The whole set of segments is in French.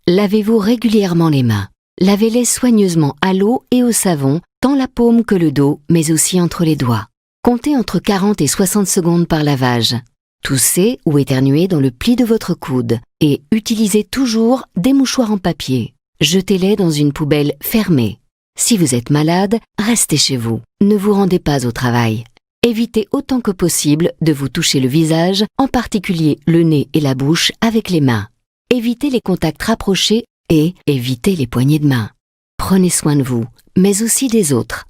Lavez-vous régulièrement les mains. Lavez-les soigneusement à l'eau et au savon, tant la paume que le dos, mais aussi entre les doigts. Comptez entre 40 et 60 secondes par lavage. Toussez ou éternuez dans le pli de votre coude et utilisez toujours des mouchoirs en papier. Jetez-les dans une poubelle fermée. Si vous êtes malade, restez chez vous. Ne vous rendez pas au travail. Évitez autant que possible de vous toucher le visage, en particulier le nez et la bouche, avec les mains. Évitez les contacts rapprochés et évitez les poignées de main. Prenez soin de vous, mais aussi des autres.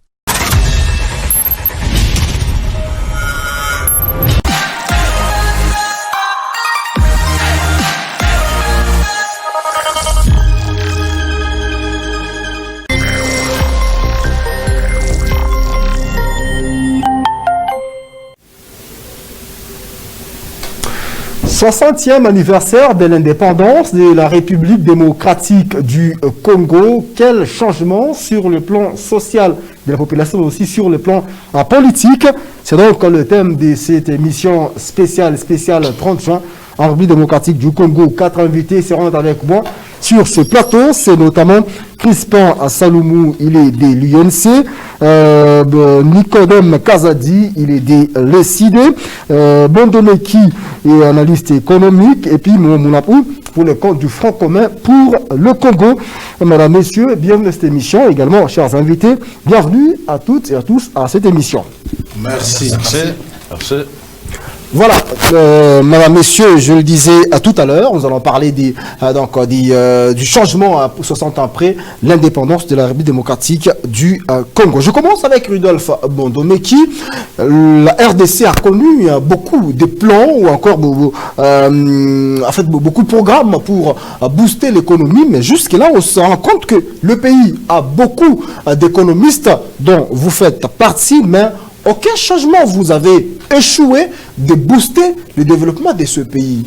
Le 60e anniversaire de l'indépendance de la République démocratique du Congo. Quel changement sur le plan social de la population, mais aussi sur le plan politique. C'est donc le thème de cette émission spéciale 30 juin en République démocratique du Congo. 4 invités seront avec moi sur ce plateau. C'est notamment Crispin Saloumou, il est de l'UNC, Nicodème Kazadi, il est de l'ECID, Bondomeki est analyste économique, et puis Mounapou pour le compte du Front commun pour le Congo. Mesdames, Messieurs, bienvenue à cette émission. Également, chers invités, bienvenue à toutes et à tous à cette émission. Merci. Merci. Voilà, Madame, Messieurs, je le disais tout à l'heure, nous allons parler du changement à 60 ans après l'indépendance de la République démocratique du Congo. Je commence avec Rudolph Bondomeki. La RDC a connu beaucoup de plans ou encore beaucoup de programmes pour booster l'économie, mais jusque-là, on se rend compte que le pays a beaucoup d'économistes dont vous faites partie, mais aucun changement. Vous avez échoué de booster le développement de ce pays.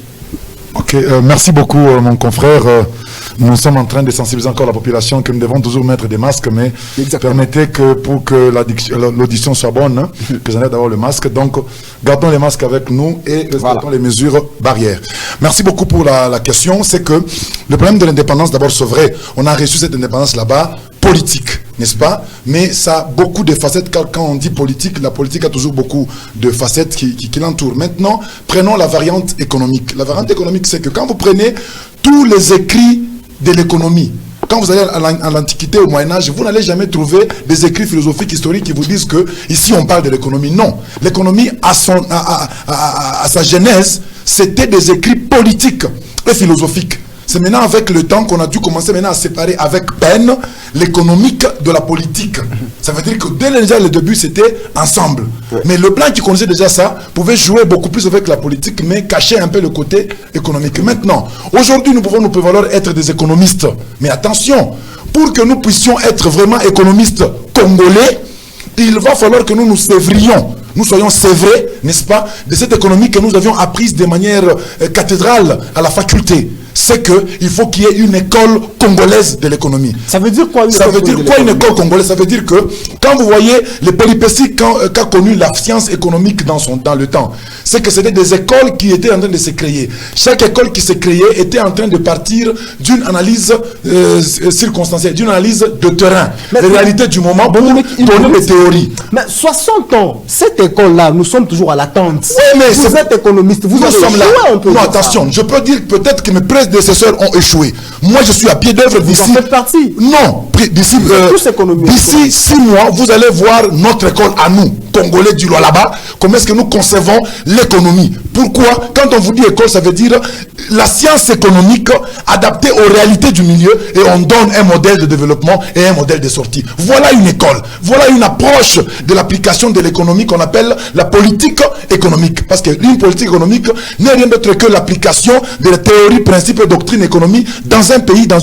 Ok, merci beaucoup mon confrère. Nous sommes en train de sensibiliser encore la population que nous devons toujours mettre des masques, mais permettez que pour que l'audition soit bonne, que j'enlève d'abord le masque. Donc, gardons les masques avec nous et respectons les mesures barrières. Merci beaucoup pour la question. C'est que le problème de l'indépendance, d'abord, c'est vrai, on a reçu cette indépendance là-bas, politique, n'est-ce pas? Mais ça a beaucoup de facettes. Quand on dit politique, la politique a toujours beaucoup de facettes qui l'entourent. Maintenant, prenons la variante économique. La variante économique, c'est que quand vous prenez tous les écrits de l'économie, quand vous allez à l'Antiquité, au Moyen-Âge, vous n'allez jamais trouver des écrits philosophiques, historiques qui vous disent que ici on parle de l'économie. Non. L'économie, à sa genèse, c'était des écrits politiques et philosophiques. C'est maintenant avec le temps qu'on a dû commencer maintenant à séparer avec peine l'économique de la politique. Ça veut dire que dès le début, c'était ensemble. Ouais. Mais le plan qui connaissait déjà ça pouvait jouer beaucoup plus avec la politique, mais cacher un peu le côté économique. Maintenant, aujourd'hui, nous pouvons nous prévaloir être des économistes. Mais attention, pour que nous puissions être vraiment économistes congolais, il va falloir que nous nous sévrions. Nous soyons sévrés, n'est-ce pas, de cette économie que nous avions apprise de manière cathédrale à la faculté. C'est qu'il faut qu'il y ait une école congolaise de l'économie. Ça veut dire quoi une école congolaise? Ça veut dire que quand vous voyez les péripéties qu'a connu la science économique dans le temps, c'est que c'était des écoles qui étaient en train de se créer. Chaque école qui s'est créée était en train de partir d'une analyse circonstancielle, d'une analyse de terrain, des réalités du moment pour donner des théories. Mais 60 ans, cette école-là, nous sommes toujours à l'attente. Oui, mais vous êtes économiste, vous avez échoué un peu. Non, attention, je peux dire peut-être que mes prédécesseurs ont échoué. Moi, je suis à pied d'œuvre d'ici. Vous en faites partie? Non, d'ici 6 mois, vous allez voir notre école à nous, Congolais du là-bas, comment est-ce que nous concevons l'économie. Pourquoi? Quand on vous dit école, ça veut dire la science économique adaptée aux réalités du milieu et on donne un modèle de développement et un modèle de sortie. Voilà une école. Voilà une approche de l'application de l'économie qu'on appelle la politique économique. Parce qu'une politique économique n'est rien d'autre que l'application de la théorie, principes et doctrines économiques dans un pays, dans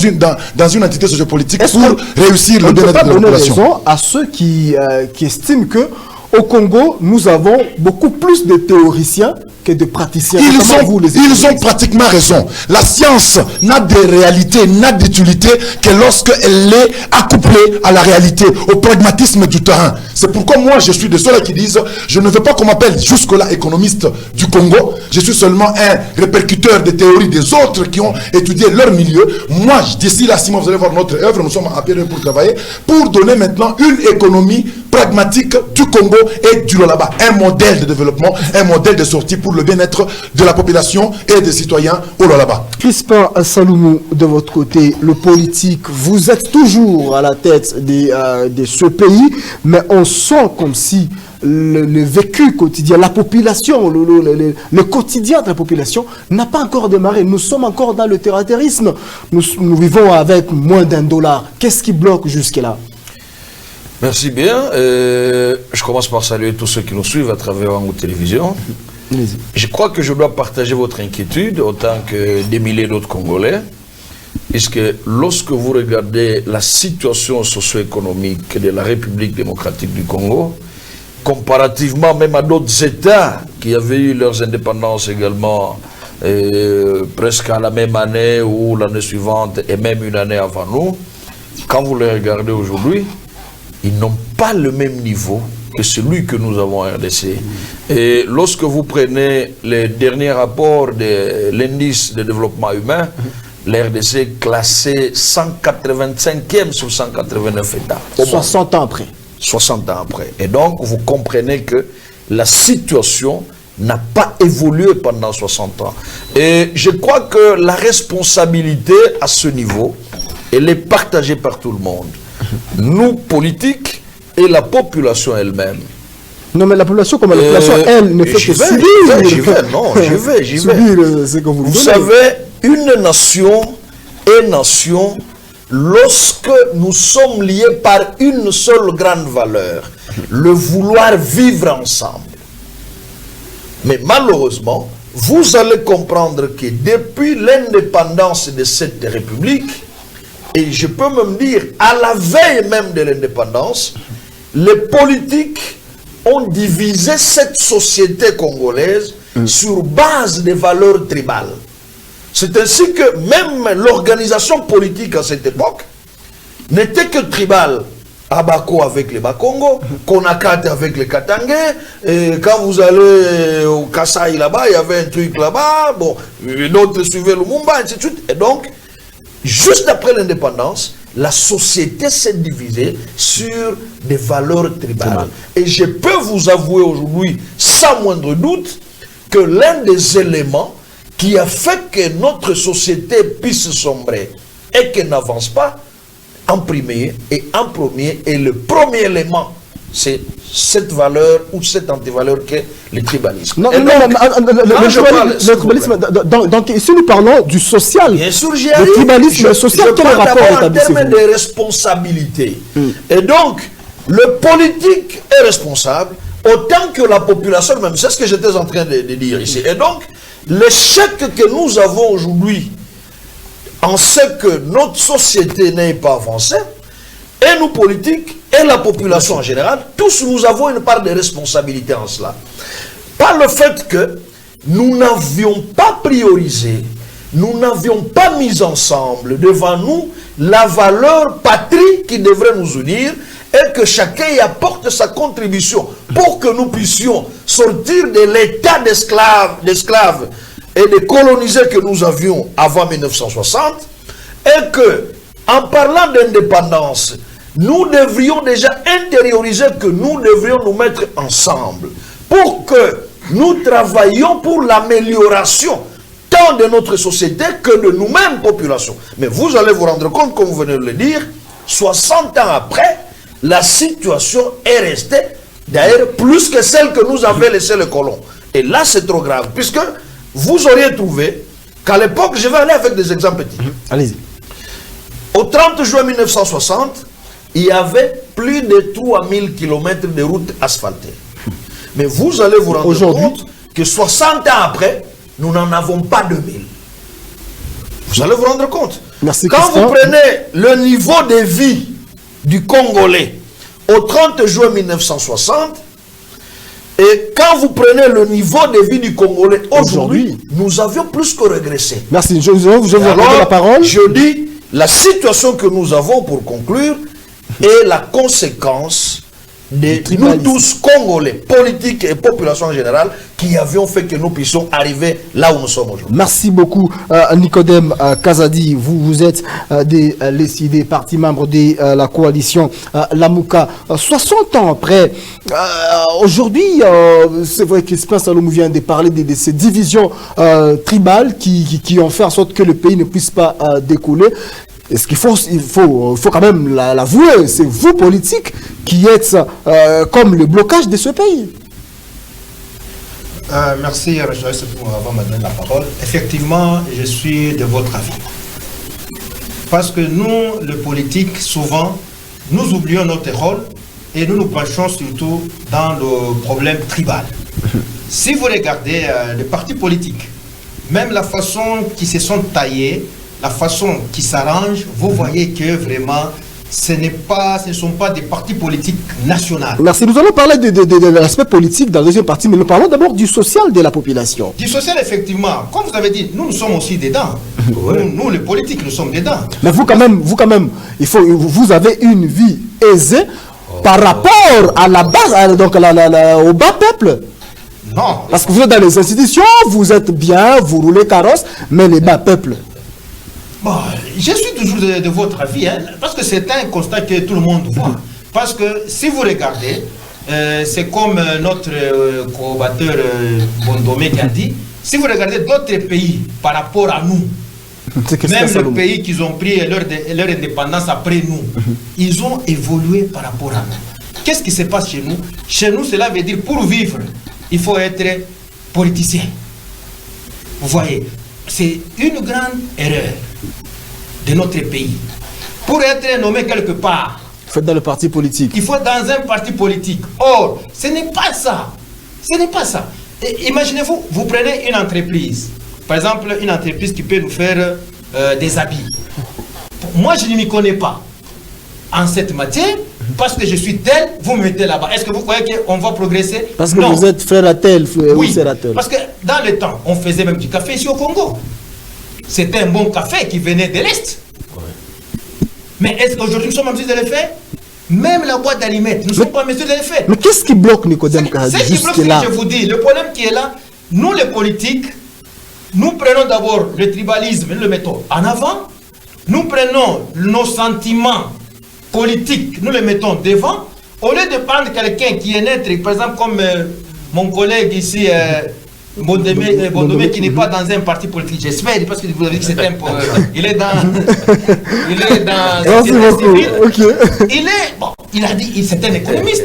une entité sociopolitique pour réussir le bien-être de la population. Raison à ceux qui estiment que au Congo, nous avons beaucoup plus de théoriciens que de praticiens. Ils ont pratiquement raison. La science n'a de réalité, n'a d'utilité que lorsqu'elle est accouplée à la réalité, au pragmatisme du terrain. C'est pourquoi moi, je suis de ceux-là qui disent, je ne veux pas qu'on m'appelle jusque-là économiste du Congo. Je suis seulement un répercuteur des théories des autres qui ont étudié leur milieu. Moi, d'ici là, Simon, vous allez voir notre œuvre, nous sommes appelés pour travailler, pour donner maintenant une économie pragmatique du Congo et du Lualaba. Un modèle de développement, un modèle de sortie pour le bien-être de la population et des citoyens au Lualaba. Crispin Saloumou, de votre côté, le politique, vous êtes toujours à la tête de ce pays, mais on sent comme si le vécu quotidien, la population, le quotidien de la population n'a pas encore démarré. Nous sommes encore dans le terre-à-terrisme. Nous vivons avec moins $1. Qu'est-ce qui bloque jusque-là? Merci bien. Je commence par saluer tous ceux qui nous suivent à travers Wango Télévision. Je crois que je dois partager votre inquiétude autant que des milliers d'autres Congolais, puisque lorsque vous regardez la situation socio-économique de la République démocratique du Congo, comparativement même à d'autres États qui avaient eu leurs indépendances également presque à la même année ou l'année suivante et même une année avant nous, quand vous les regardez aujourd'hui, ils n'ont pas le même niveau que celui que nous avons en RDC. Et lorsque vous prenez les derniers rapports de l'indice de développement humain, la RDC est classée 185e sur 189 États. 60 ans après. 60 ans après. Et donc, vous comprenez que la situation n'a pas évolué pendant 60 ans. Et je crois que la responsabilité à ce niveau, elle est partagée par tout le monde. Nous, politiques, et la population elle-même. Non, mais la population, comme la population, elle, ne fait que subir. J'y vais. Vous savez, une nation est nation lorsque nous sommes liés par une seule grande valeur, le vouloir vivre ensemble. Mais malheureusement, vous allez comprendre que depuis l'indépendance de cette république, et je peux même dire à la veille même de l'indépendance, les politiques ont divisé cette société congolaise sur base des valeurs tribales. C'est ainsi que même l'organisation politique à cette époque n'était que tribale. Abako avec les Bakongo, Konakate avec les Katangais, et quand vous allez au Kasaï là-bas, il y avait un truc là-bas, bon, d'autres suivaient Lumumba, ainsi de suite. Et donc, juste après l'indépendance, la société s'est divisée sur des valeurs tribales. Et je peux vous avouer aujourd'hui, sans moindre doute, que l'un des éléments qui a fait que notre société puisse sombrer et qu'elle n'avance pas, en premier, et le premier élément, c'est cette valeur ou cette antivaleur qu'est le tribalisme. Non, le tribalisme, donc ici nous parlons du social. Bien sûr, le tribalisme social, quel rapport en termes de responsabilité. Et donc, le politique est responsable autant que la population même. C'est ce que j'étais en train de dire ici. Et donc, l'échec que nous avons aujourd'hui en ce que notre société n'est pas avancée, et nous politiques, et la population en général, tous nous avons une part de responsabilité en cela. Par le fait que nous n'avions pas priorisé, nous n'avions pas mis ensemble devant nous la valeur patrie qui devrait nous unir, et que chacun y apporte sa contribution pour que nous puissions sortir de l'état d'esclaves et de colonisés que nous avions avant 1960, et que, en parlant d'indépendance, nous devrions déjà intérioriser que nous devrions nous mettre ensemble pour que nous travaillions pour l'amélioration tant de notre société que de nous-mêmes, population. Mais vous allez vous rendre compte, comme vous venez de le dire, 60 ans après, la situation est restée, d'ailleurs, plus que celle que nous avaient laissé les colons. Et là, c'est trop grave, puisque vous auriez trouvé qu'à l'époque, je vais aller avec des exemples petits. Allez-y. Au 30 juin 1960, il y avait plus de 3000 km de routes asphaltées. Mais vous allez vous rendre compte que 60 ans après, nous n'en avons pas 2000. Vous allez vous rendre compte. Merci, quand vous prenez le niveau de vie du Congolais au 30 juin 1960, Et quand vous prenez le niveau de vie du Congolais aujourd'hui, nous avions plus que régressé. Merci. Je vous redonne la parole. Je dis, la situation que nous avons, pour conclure, est la conséquence de nous tous, Congolais, politiques et population en général, qui avions fait que nous puissions arriver là où nous sommes aujourd'hui. Merci beaucoup, Nicodème Kazadi. Vous êtes des partis membres de la coalition Lamuka. 60 ans après, aujourd'hui, c'est vrai qu'Espace Salomou vient de parler de ces divisions tribales qui ont fait en sorte que le pays ne puisse pas décoller. Est-ce qu'il faut quand même l'avouer, c'est vous, politiques, qui êtes comme le blocage de ce pays. Merci, Rejoïce, pour avoir donné la parole. Effectivement, je suis de votre avis. Parce que nous, les politiques, souvent, nous oublions notre rôle et nous nous penchons surtout dans le problème tribal. Si vous regardez les partis politiques, même la façon qu'ils se sont taillés, la façon qui s'arrange, vous voyez que vraiment, ce ne sont pas des partis politiques nationaux. Merci. Nous allons parler de l'aspect politique dans la deuxième partie, mais nous parlons d'abord du social de la population. Du social, effectivement. Comme vous avez dit, nous sommes aussi dedans. Nous, les politiques, nous sommes dedans. Mais vous quand même, vous avez une vie aisée par rapport à la base, donc au bas peuple. Non. Parce que vous êtes dans les institutions, vous êtes bien, vous roulez carrosse, mais les bas peuples. Bon, je suis toujours de votre avis, hein, parce que c'est un constat que tout le monde voit. Parce que si vous regardez, c'est comme notre co-batteur Bondomé qui a dit, si vous regardez d'autres pays par rapport à nous, même les pays qui ont pris leur indépendance après nous, ils ont évolué par rapport à nous. Qu'est-ce qui se passe chez nous? Chez nous, cela veut dire pour vivre, il faut être politicien. Vous voyez, c'est une grande erreur de notre pays. Pour être nommé quelque part, faites dans le parti politique. Il faut dans un parti politique. Or, ce n'est pas ça. Ce n'est pas ça. Imaginez-vous, vous prenez une entreprise. Par exemple, une entreprise qui peut nous faire des habits. Moi, je ne m'y connais pas en cette matière. Parce que je suis tel, vous me mettez là-bas. Est-ce que vous croyez qu'on va progresser? Parce que non. Vous êtes frère à tel, oui, sœur à tel. Parce que dans le temps, on faisait même du café ici au Congo. C'était un bon café qui venait de l'Est. Ouais. Mais est-ce qu'aujourd'hui nous sommes en mesure de le faire? Même la boîte d'aliments, nous ne sommes pas en mesure de le faire. Mais qu'est-ce qui bloque Nicodème Kazadi? C'est qui bloque, je vous dis. Le problème qui est là, nous les politiques, nous prenons d'abord le tribalisme, nous le mettons en avant. Nous prenons nos sentiments politiques, nous les mettons devant. Au lieu de prendre quelqu'un qui est neutre, par exemple comme mon collègue ici, Bondomé, qui n'est pas dans un parti politique, j'espère, parce que vous avez dit que c'est un peu... il est dans... Merci beaucoup. Okay. Il a dit, c'est un économiste.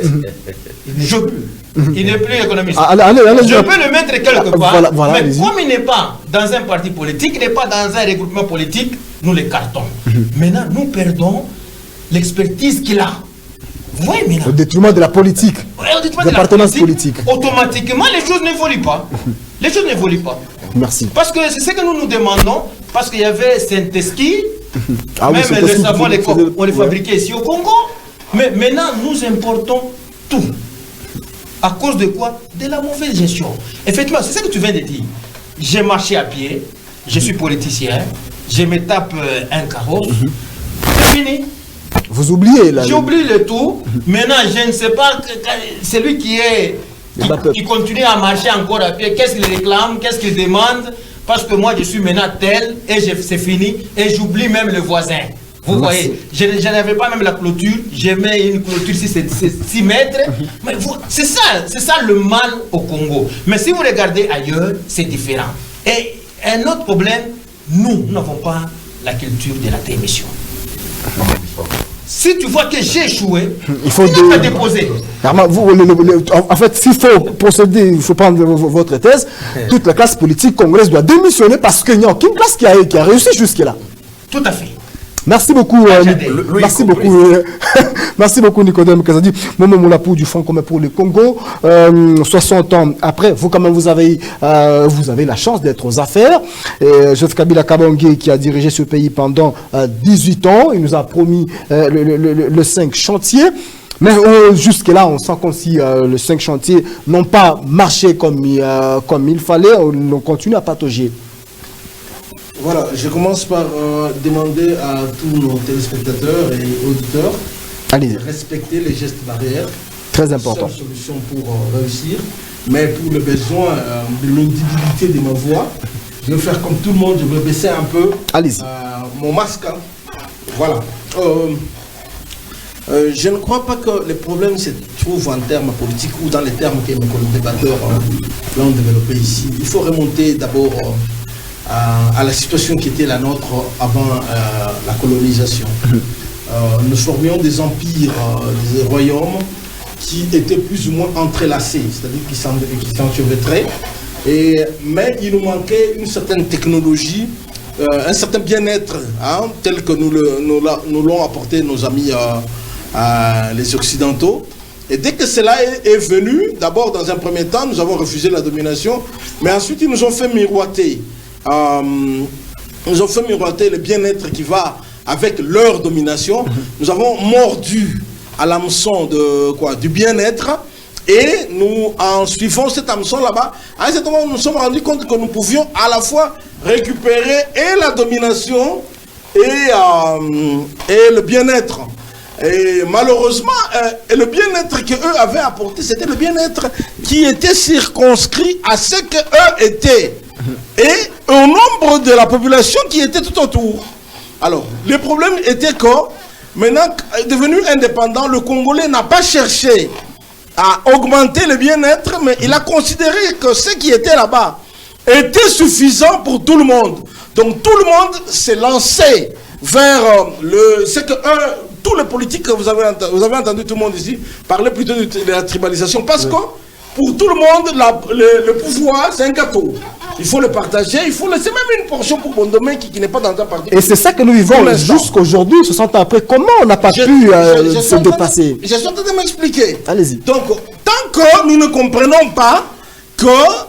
Il n'est plus économiste. Je peux le mettre quelque part, mais comme il n'est pas dans un parti politique, il n'est pas dans un regroupement politique, nous l'écartons. Maintenant, nous perdons l'expertise qu'il a. Vous voyez maintenant. Au détriment de la politique. De l'appartenance politique. Automatiquement, les choses n'évoluent pas. Les choses n'évoluent pas. Merci. Parce que c'est ce que nous nous demandons, parce qu'il y avait Saint-Esqui, même le savon, on les fabriquait ici au Congo. Mais maintenant, nous importons tout. À cause de quoi? De la mauvaise gestion. Effectivement, c'est ce que tu viens de dire. J'ai marché à pied, je suis politicien, je me tape un carrosse, c'est fini. Vous oubliez là. J'oublie le tout. Maintenant, je ne sais pas celui qui continue à marcher encore à pied, qu'est-ce qu'il réclame, qu'est-ce qu'il demande, parce que moi je suis maintenant tel et c'est fini et j'oublie même le voisin. Vous voyez, je n'avais pas même la clôture, je mets une clôture si c'est 6 mètres. Mais c'est ça le mal au Congo. Mais si vous regardez ailleurs, c'est différent. Et un autre problème, nous n'avons pas la culture de la démission. Si tu vois que j'ai échoué, il faut pas déposer. En fait, s'il faut procéder, il faut prendre votre thèse, toute la classe politique congolaise doit démissionner parce qu'il n'y a aucune classe qui a réussi jusque-là. Tout à fait. Merci beaucoup, merci beaucoup Nicodème Kazadi. Momo Moulapou du Front commun pour le Congo. 60 ans après, vous quand même vous avez la chance d'être aux affaires. Joseph Kabila Kabange qui a dirigé ce pays pendant 18 ans, il nous a promis le 5 chantiers. Mais jusque-là, on sent comme si les 5 chantiers n'ont pas marché comme il fallait. On continue à patauger. Voilà, je commence par demander à tous nos téléspectateurs et auditeurs de respecter les gestes barrières. Très important. C'est une solution pour réussir. Mais pour le besoin de l'audibilité de ma voix, je vais faire comme tout le monde, je vais baisser un peu mon masque. Hein. Voilà. Je ne crois pas que le problème se trouve en termes politiques ou dans les termes que mes débatteurs l'ont développé ici. Il faut remonter d'abord à la situation qui était la nôtre avant la colonisation. Nous formions des empires, des royaumes qui étaient plus ou moins entrelacés, c'est-à-dire qui s'enchevêtraient. Mais il nous manquait une certaine technologie, un certain bien-être, tel que nous l'ont apporté nos amis les Occidentaux. Et dès que cela est venu, d'abord dans un premier temps, nous avons refusé la domination, mais ensuite ils nous ont fait miroiter. Nous ont fait miroiter le bien-être qui va avec leur domination. Nous avons mordu à l'hameçon du bien-être, et nous, en suivant cet hameçon là-bas, à un certain moment, nous nous sommes rendus compte que nous pouvions à la fois récupérer et la domination et le bien-être. Et malheureusement, le bien-être qu'eux avaient apporté, c'était le bien-être qui était circonscrit à ce qu'eux étaient et au nombre de la population qui était tout autour. Alors, le problème était que, maintenant, devenu indépendant, le Congolais n'a pas cherché à augmenter le bien-être, mais il a considéré que ce qui était là-bas était suffisant pour tout le monde. Donc, tout le monde s'est lancé vers ce que tous les politiques que vous avez entendu tout le monde ici parler plutôt de la tribalisation, parce que pour tout le monde, le pouvoir, c'est un gâteau. Il faut le partager, il faut laisser même une portion pour Bondomé qui n'est pas dans un parti. Et c'est ça que nous vivons jusqu'aujourd'hui, 60 ans après. Comment on n'a pas pu se dépasser? Je suis en train de m'expliquer. Allez-y. Donc, tant que nous ne comprenons pas que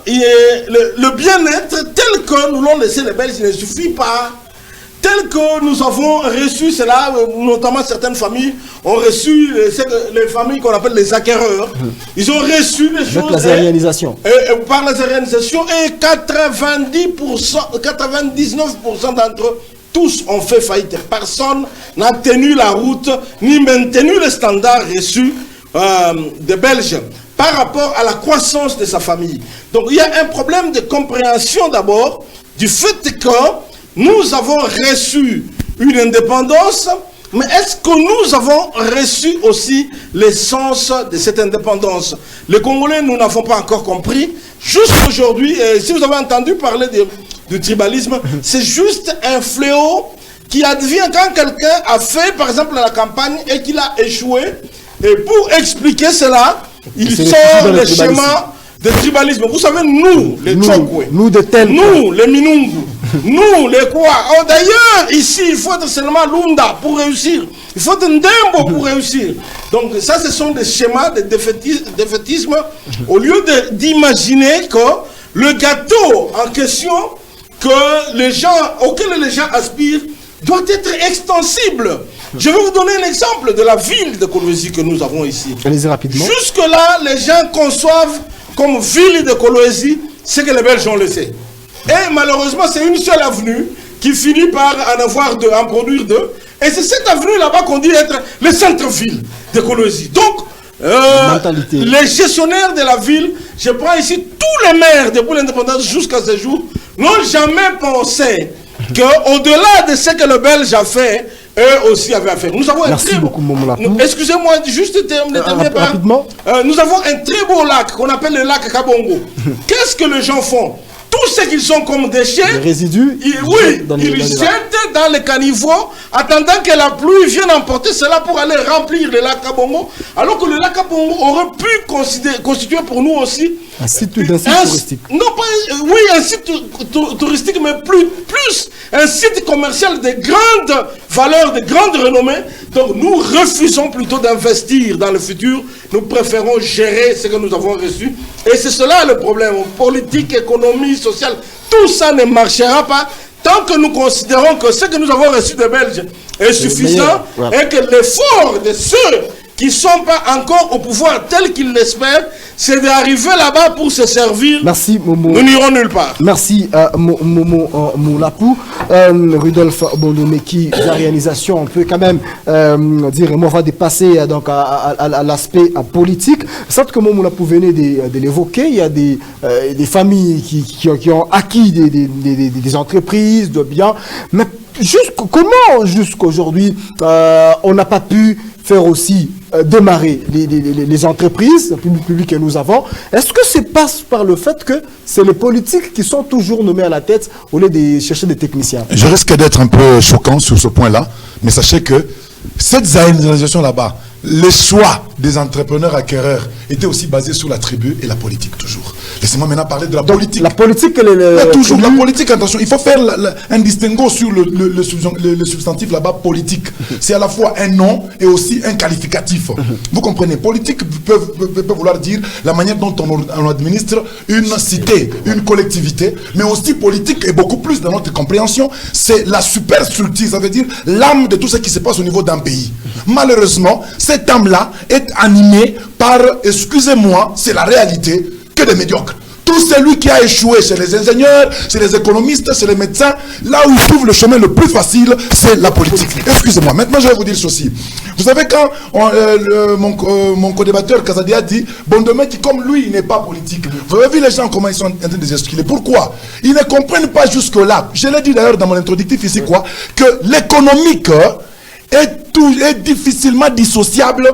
le bien-être tel que nous l'ont laissé les Belges ne suffit pas, tel que nous avons reçu cela, notamment certaines familles ont reçu, les familles qu'on appelle les acquéreurs, ils ont reçu des choses... La zérianisation. Par la zérianisation, et 99% d'entre eux, tous ont fait faillite. Personne n'a tenu la route, ni maintenu les standards reçus des Belges par rapport à la croissance de sa famille. Donc il y a un problème de compréhension d'abord du fait que nous avons reçu une indépendance, mais est-ce que nous avons reçu aussi l'essence de cette indépendance? Les Congolais, nous n'avons pas encore compris. Jusqu'aujourd'hui, si vous avez entendu parler du tribalisme, c'est juste un fléau qui advient quand quelqu'un a fait, par exemple, la campagne et qu'il a échoué. Et pour expliquer cela, il sort le schéma de tribalisme. Vous savez, nous, les Tchokwe, nous, les Minungu, nous, les quoi. Oh, d'ailleurs, ici, il faut être seulement Lunda pour réussir. Il faut être Ndembo pour réussir. Donc, ça, ce sont des schémas de défaitisme. Au lieu d'imaginer que le gâteau en question auquel les gens aspirent doit être extensible. Je vais vous donner un exemple de la ville de Kolwezi que nous avons ici. Allez-y rapidement. Jusque-là, les gens conçoivent comme ville de Kolwezi ce que les Belges ont laissé. Et malheureusement, c'est une seule avenue qui finit par en produire deux. Et c'est cette avenue là-bas qu'on dit être le centre-ville de Kolwezi. Donc, les gestionnaires de la ville, je prends ici tous les maires depuis l'indépendance jusqu'à ce jour, n'ont jamais pensé qu'au-delà de ce que le Belge a fait, eux aussi avaient à faire. Nous avons excusez-moi, juste terminer rapidement. Nous avons un très beau lac qu'on appelle le lac Kabongo. Qu'est-ce que les gens font? Tout ce qu'ils sont comme déchets, les résidus, ils jettent dans les caniveaux, attendant que la pluie vienne emporter cela pour aller remplir le lac Kabongo, alors que le lac Kabongo aurait pu constituer pour nous aussi un site touristique. Non, pas, oui, un site touristique, mais plus un site commercial de grande valeur, de grande renommée. Donc nous refusons plutôt d'investir dans le futur. Nous préférons gérer ce que nous avons reçu. Et c'est cela le problème. Politique, économie, sociale, tout ça ne marchera pas tant que nous considérons que ce que nous avons reçu des Belges est suffisant et que l'effort de ceux qui ne sont pas encore au pouvoir tel qu'ils l'espèrent, c'est d'arriver là-bas pour se servir. Merci Momo. Nous n'irons nulle part. Merci Momo Moulapou. Rudolf Bondomeki, la réalisation, on peut quand même dire, on va dépasser donc à l'aspect politique. Certes que Momo Moulapou venait de l'évoquer, il y a des familles qui ont acquis des entreprises, de biens, mais comment jusqu'aujourd'hui on n'a pas pu faire aussi démarrer les entreprises publiques que nous avons? Est-ce que c'est passe par le fait que c'est les politiques qui sont toujours nommés à la tête au lieu de chercher des techniciens? Je risque d'être un peu choquant sur ce point-là, mais sachez que cette zénisation là-bas, les choix des entrepreneurs acquéreurs étaient aussi basés sur la tribu et la politique, toujours. Laissez-moi maintenant parler de la politique. La politique, toujours la politique, attention, il faut faire un distinguo sur le substantif là-bas, politique. C'est à la fois un nom et aussi un qualificatif. Vous comprenez? Politique peut vouloir dire la manière dont on administre une cité, une collectivité, mais aussi politique et beaucoup plus dans notre compréhension, c'est la superstructure, ça veut dire l'âme de tout ce qui se passe au niveau d'un pays. Malheureusement, cette âme-là est animée par, excusez-moi, c'est la réalité, que des médiocres. Tout celui qui a échoué chez les ingénieurs, chez les économistes, chez les médecins, là où il trouve le chemin le plus facile, c'est la politique. Excusez-moi, maintenant je vais vous dire ceci. Vous savez, quand mon co-débatteur Kazadi a dit, Bondomeki, comme lui, il n'est pas politique. Vous avez vu les gens, comment ils sont en train de s'excuser. Pourquoi? Ils ne comprennent pas jusque-là. Je l'ai dit d'ailleurs dans mon introductif ici, quoi, que l'économique est difficilement dissociable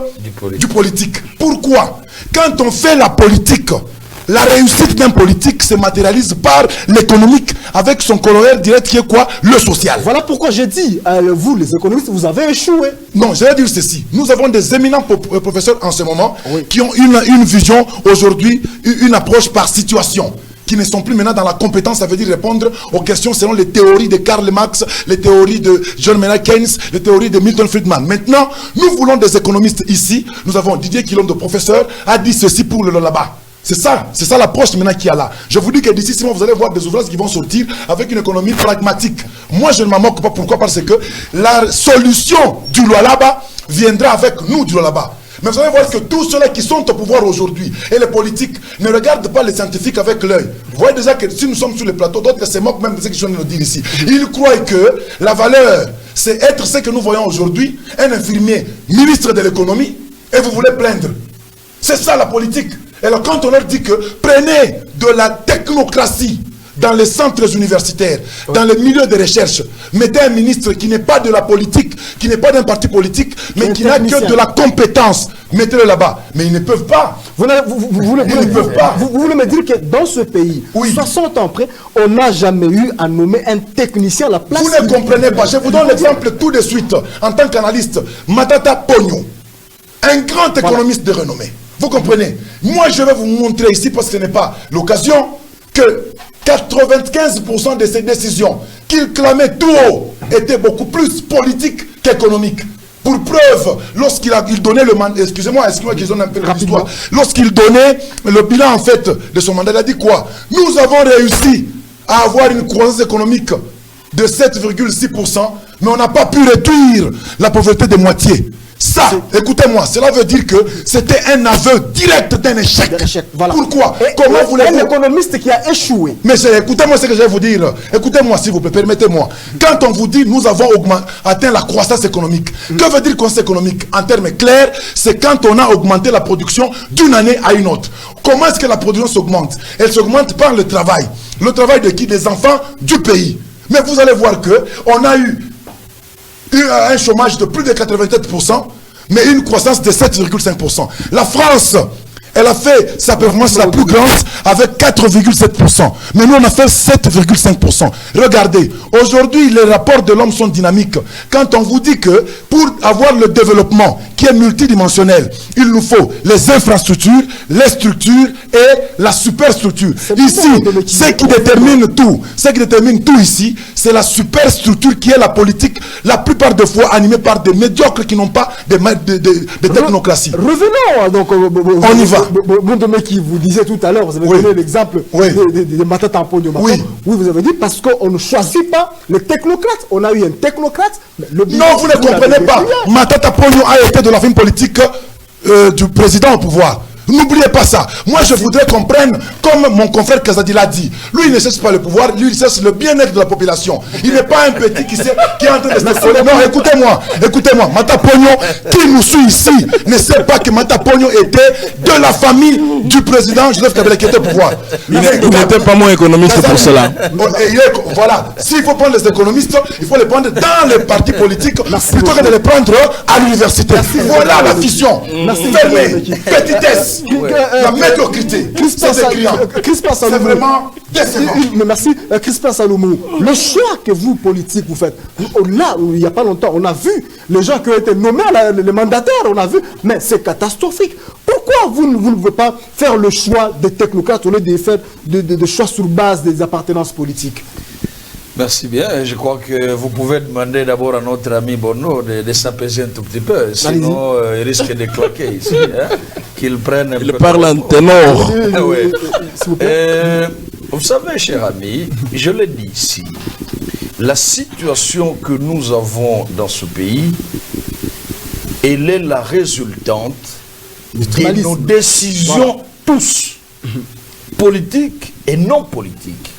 du politique. Pourquoi? Quand on fait la politique, la réussite d'un politique se matérialise par l'économique avec son corollaire direct qui est quoi? Le social. Voilà pourquoi j'ai dit, vous les économistes, vous avez échoué. Non, je vais dire ceci. Nous avons des éminents professeurs en ce moment qui ont une vision aujourd'hui, une approche par situation, qui ne sont plus maintenant dans la compétence, ça veut dire répondre aux questions selon les théories de Karl Marx, les théories de John Maynard Keynes, les théories de Milton Friedman. Maintenant, nous voulons des économistes ici. Nous avons Didier Quilom, de professeur, a dit ceci pour le là-bas. C'est ça l'approche maintenant qu'il y a là. Je vous dis que d'ici 6 mois, vous allez voir des ouvrages qui vont sortir avec une économie pragmatique. Moi, je ne m'en moque pas. Pourquoi? Parce que la solution du là-bas viendra avec nous du là-bas. Mais vous allez voir que tous ceux-là qui sont au pouvoir aujourd'hui et les politiques ne regardent pas les scientifiques avec l'œil. Vous voyez déjà que si nous sommes sur le plateau, d'autres se moquent même de ce qu'ils viennent de nous dire ici. Ils croient que la valeur, c'est être ce que nous voyons aujourd'hui, un infirmier, ministre de l'économie, et vous voulez plaindre. C'est ça la politique. Et alors quand on leur dit que prenez de la technocratie dans les centres universitaires, dans les milieux de recherche, mettez un ministre qui n'est pas de la politique, qui n'est pas d'un parti politique, mais qui n'a que de la compétence, mettez-le là-bas. Mais ils ne peuvent pas. Vous voulez me dire que dans ce pays, 60 ans après, on n'a jamais eu à nommer un technicien à la place. Vous ne comprenez pas. Je vous donne l'exemple tout de suite, en tant qu'analyste. Matata Pogno, un grand économiste de renommée. Vous comprenez? Moi, je vais vous montrer ici, parce que ce n'est pas l'occasion, que 95% de ces décisions qu'il clamait tout haut étaient beaucoup plus politiques qu'économiques. Pour preuve, lorsqu'il donnait le mandat, excusez-moi qu'ils ont un peu l'histoire, lorsqu'il donnait le bilan en fait de son mandat, il a dit quoi? Nous avons réussi à avoir une croissance économique de 7,6%, mais on n'a pas pu réduire la pauvreté de moitié. Ça, écoutez-moi, cela veut dire que c'était un aveu direct d'un échec. Voilà. Pourquoi? Comment voulez-vous? Un économiste qui a échoué. Mais écoutez-moi ce que je vais vous dire. Écoutez-moi s'il vous plaît, permettez-moi. Quand on vous dit nous avons atteint la croissance économique, que veut dire croissance économique? En termes clairs, c'est quand on a augmenté la production d'une année à une autre. Comment est-ce que la production s'augmente? Elle s'augmente par le travail. Le travail de qui? Des enfants du pays. Mais vous allez voir que on a eu un chômage de plus de 87%, mais une croissance de 7,5%. La France, elle a fait sa performance la plus grande avec 4,7%. Mais nous, on a fait 7,5%. Regardez, aujourd'hui, les rapports de l'homme sont dynamiques. Quand on vous dit que pour avoir le développement qui est multidimensionnel, il nous faut les infrastructures, les structures et la superstructure. Ici, ce qui détermine tout ici, c'est la superstructure qui est la politique, la plupart des fois animée par des médiocres qui n'ont pas de technocratie. Revenons donc. On y va. Bondomeki, vous disiez tout à l'heure, vous avez donné l'exemple de Matata Pogno. Oui, vous avez dit parce qu'on ne choisit pas le technocrate. On a eu un technocrate. Non, vous ne comprenez pas. Matata Pogno a été de la vie politique du président au pouvoir. N'oubliez pas ça. Moi, je voudrais qu'on prenne, comme mon confrère Kazadi l'a dit, lui, il ne cherche pas le pouvoir, lui, il cherche le bien-être de la population. Il n'est pas un petit qui est en train de se coller. Non, écoutez-moi. Mata Pogno, qui nous suit ici, ne sait pas que Mata Pogno était de la famille du président Joseph Kabila qui était au pouvoir. Il n'était pas moins économiste pour cela. Voilà. S'il faut prendre les économistes, il faut les prendre dans les partis politiques plutôt que de les prendre à l'université. Voilà la vision. Fermée, petitesse. La médiocrité, c'est vraiment décevant. Merci, Crispin Saloumou. Le choix que vous, politiques, vous faites, là, il n'y a pas longtemps, on a vu les gens qui ont été nommés, les mandataires, on a vu, mais c'est catastrophique. Pourquoi vous ne voulez pas faire le choix des technocrates au lieu de faire de choix sur base des appartenances politiques? Merci bien. Je crois que vous pouvez demander d'abord à notre ami Bono de s'apaiser un tout petit peu. Sinon, il risque de claquer ici. Hein? Qu'il prenne un peu. Il parle en ténor. Oui. Vous savez, cher ami, je l'ai dit ici, la situation que nous avons dans ce pays, elle est la résultante de nos décisions tous, politiques et non politiques.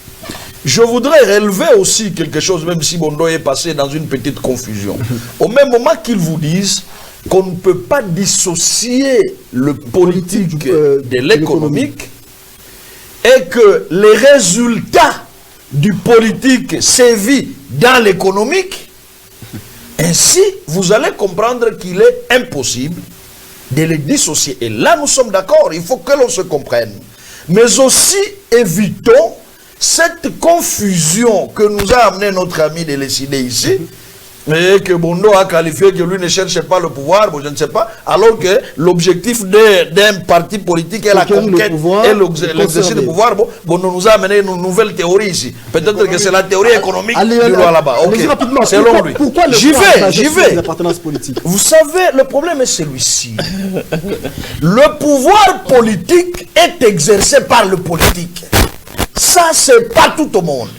Je voudrais relever aussi quelque chose, même si Bondo est passé dans une petite confusion. Au même moment qu'ils vous disent qu'on ne peut pas dissocier le politique de l'économique et que les résultats du politique sévissent dans l'économique, ainsi vous allez comprendre qu'il est impossible de les dissocier. Et là nous sommes d'accord, il faut que l'on se comprenne. Mais aussi évitons cette confusion que nous a amené notre ami de décider ici, et que Bondo a qualifié que lui ne cherche pas le pouvoir, bon, je ne sais pas, alors que l'objectif d'un parti politique est la conquête et l'exercice du pouvoir. Bon, Bondo nous a amené une nouvelle théorie ici. Peut-être que c'est la théorie économique du loi là-bas. Selon lui. J'y vais. Vous savez, le problème est celui-ci. Le pouvoir politique est exercé par le politique. Ça, c'est pas tout au monde.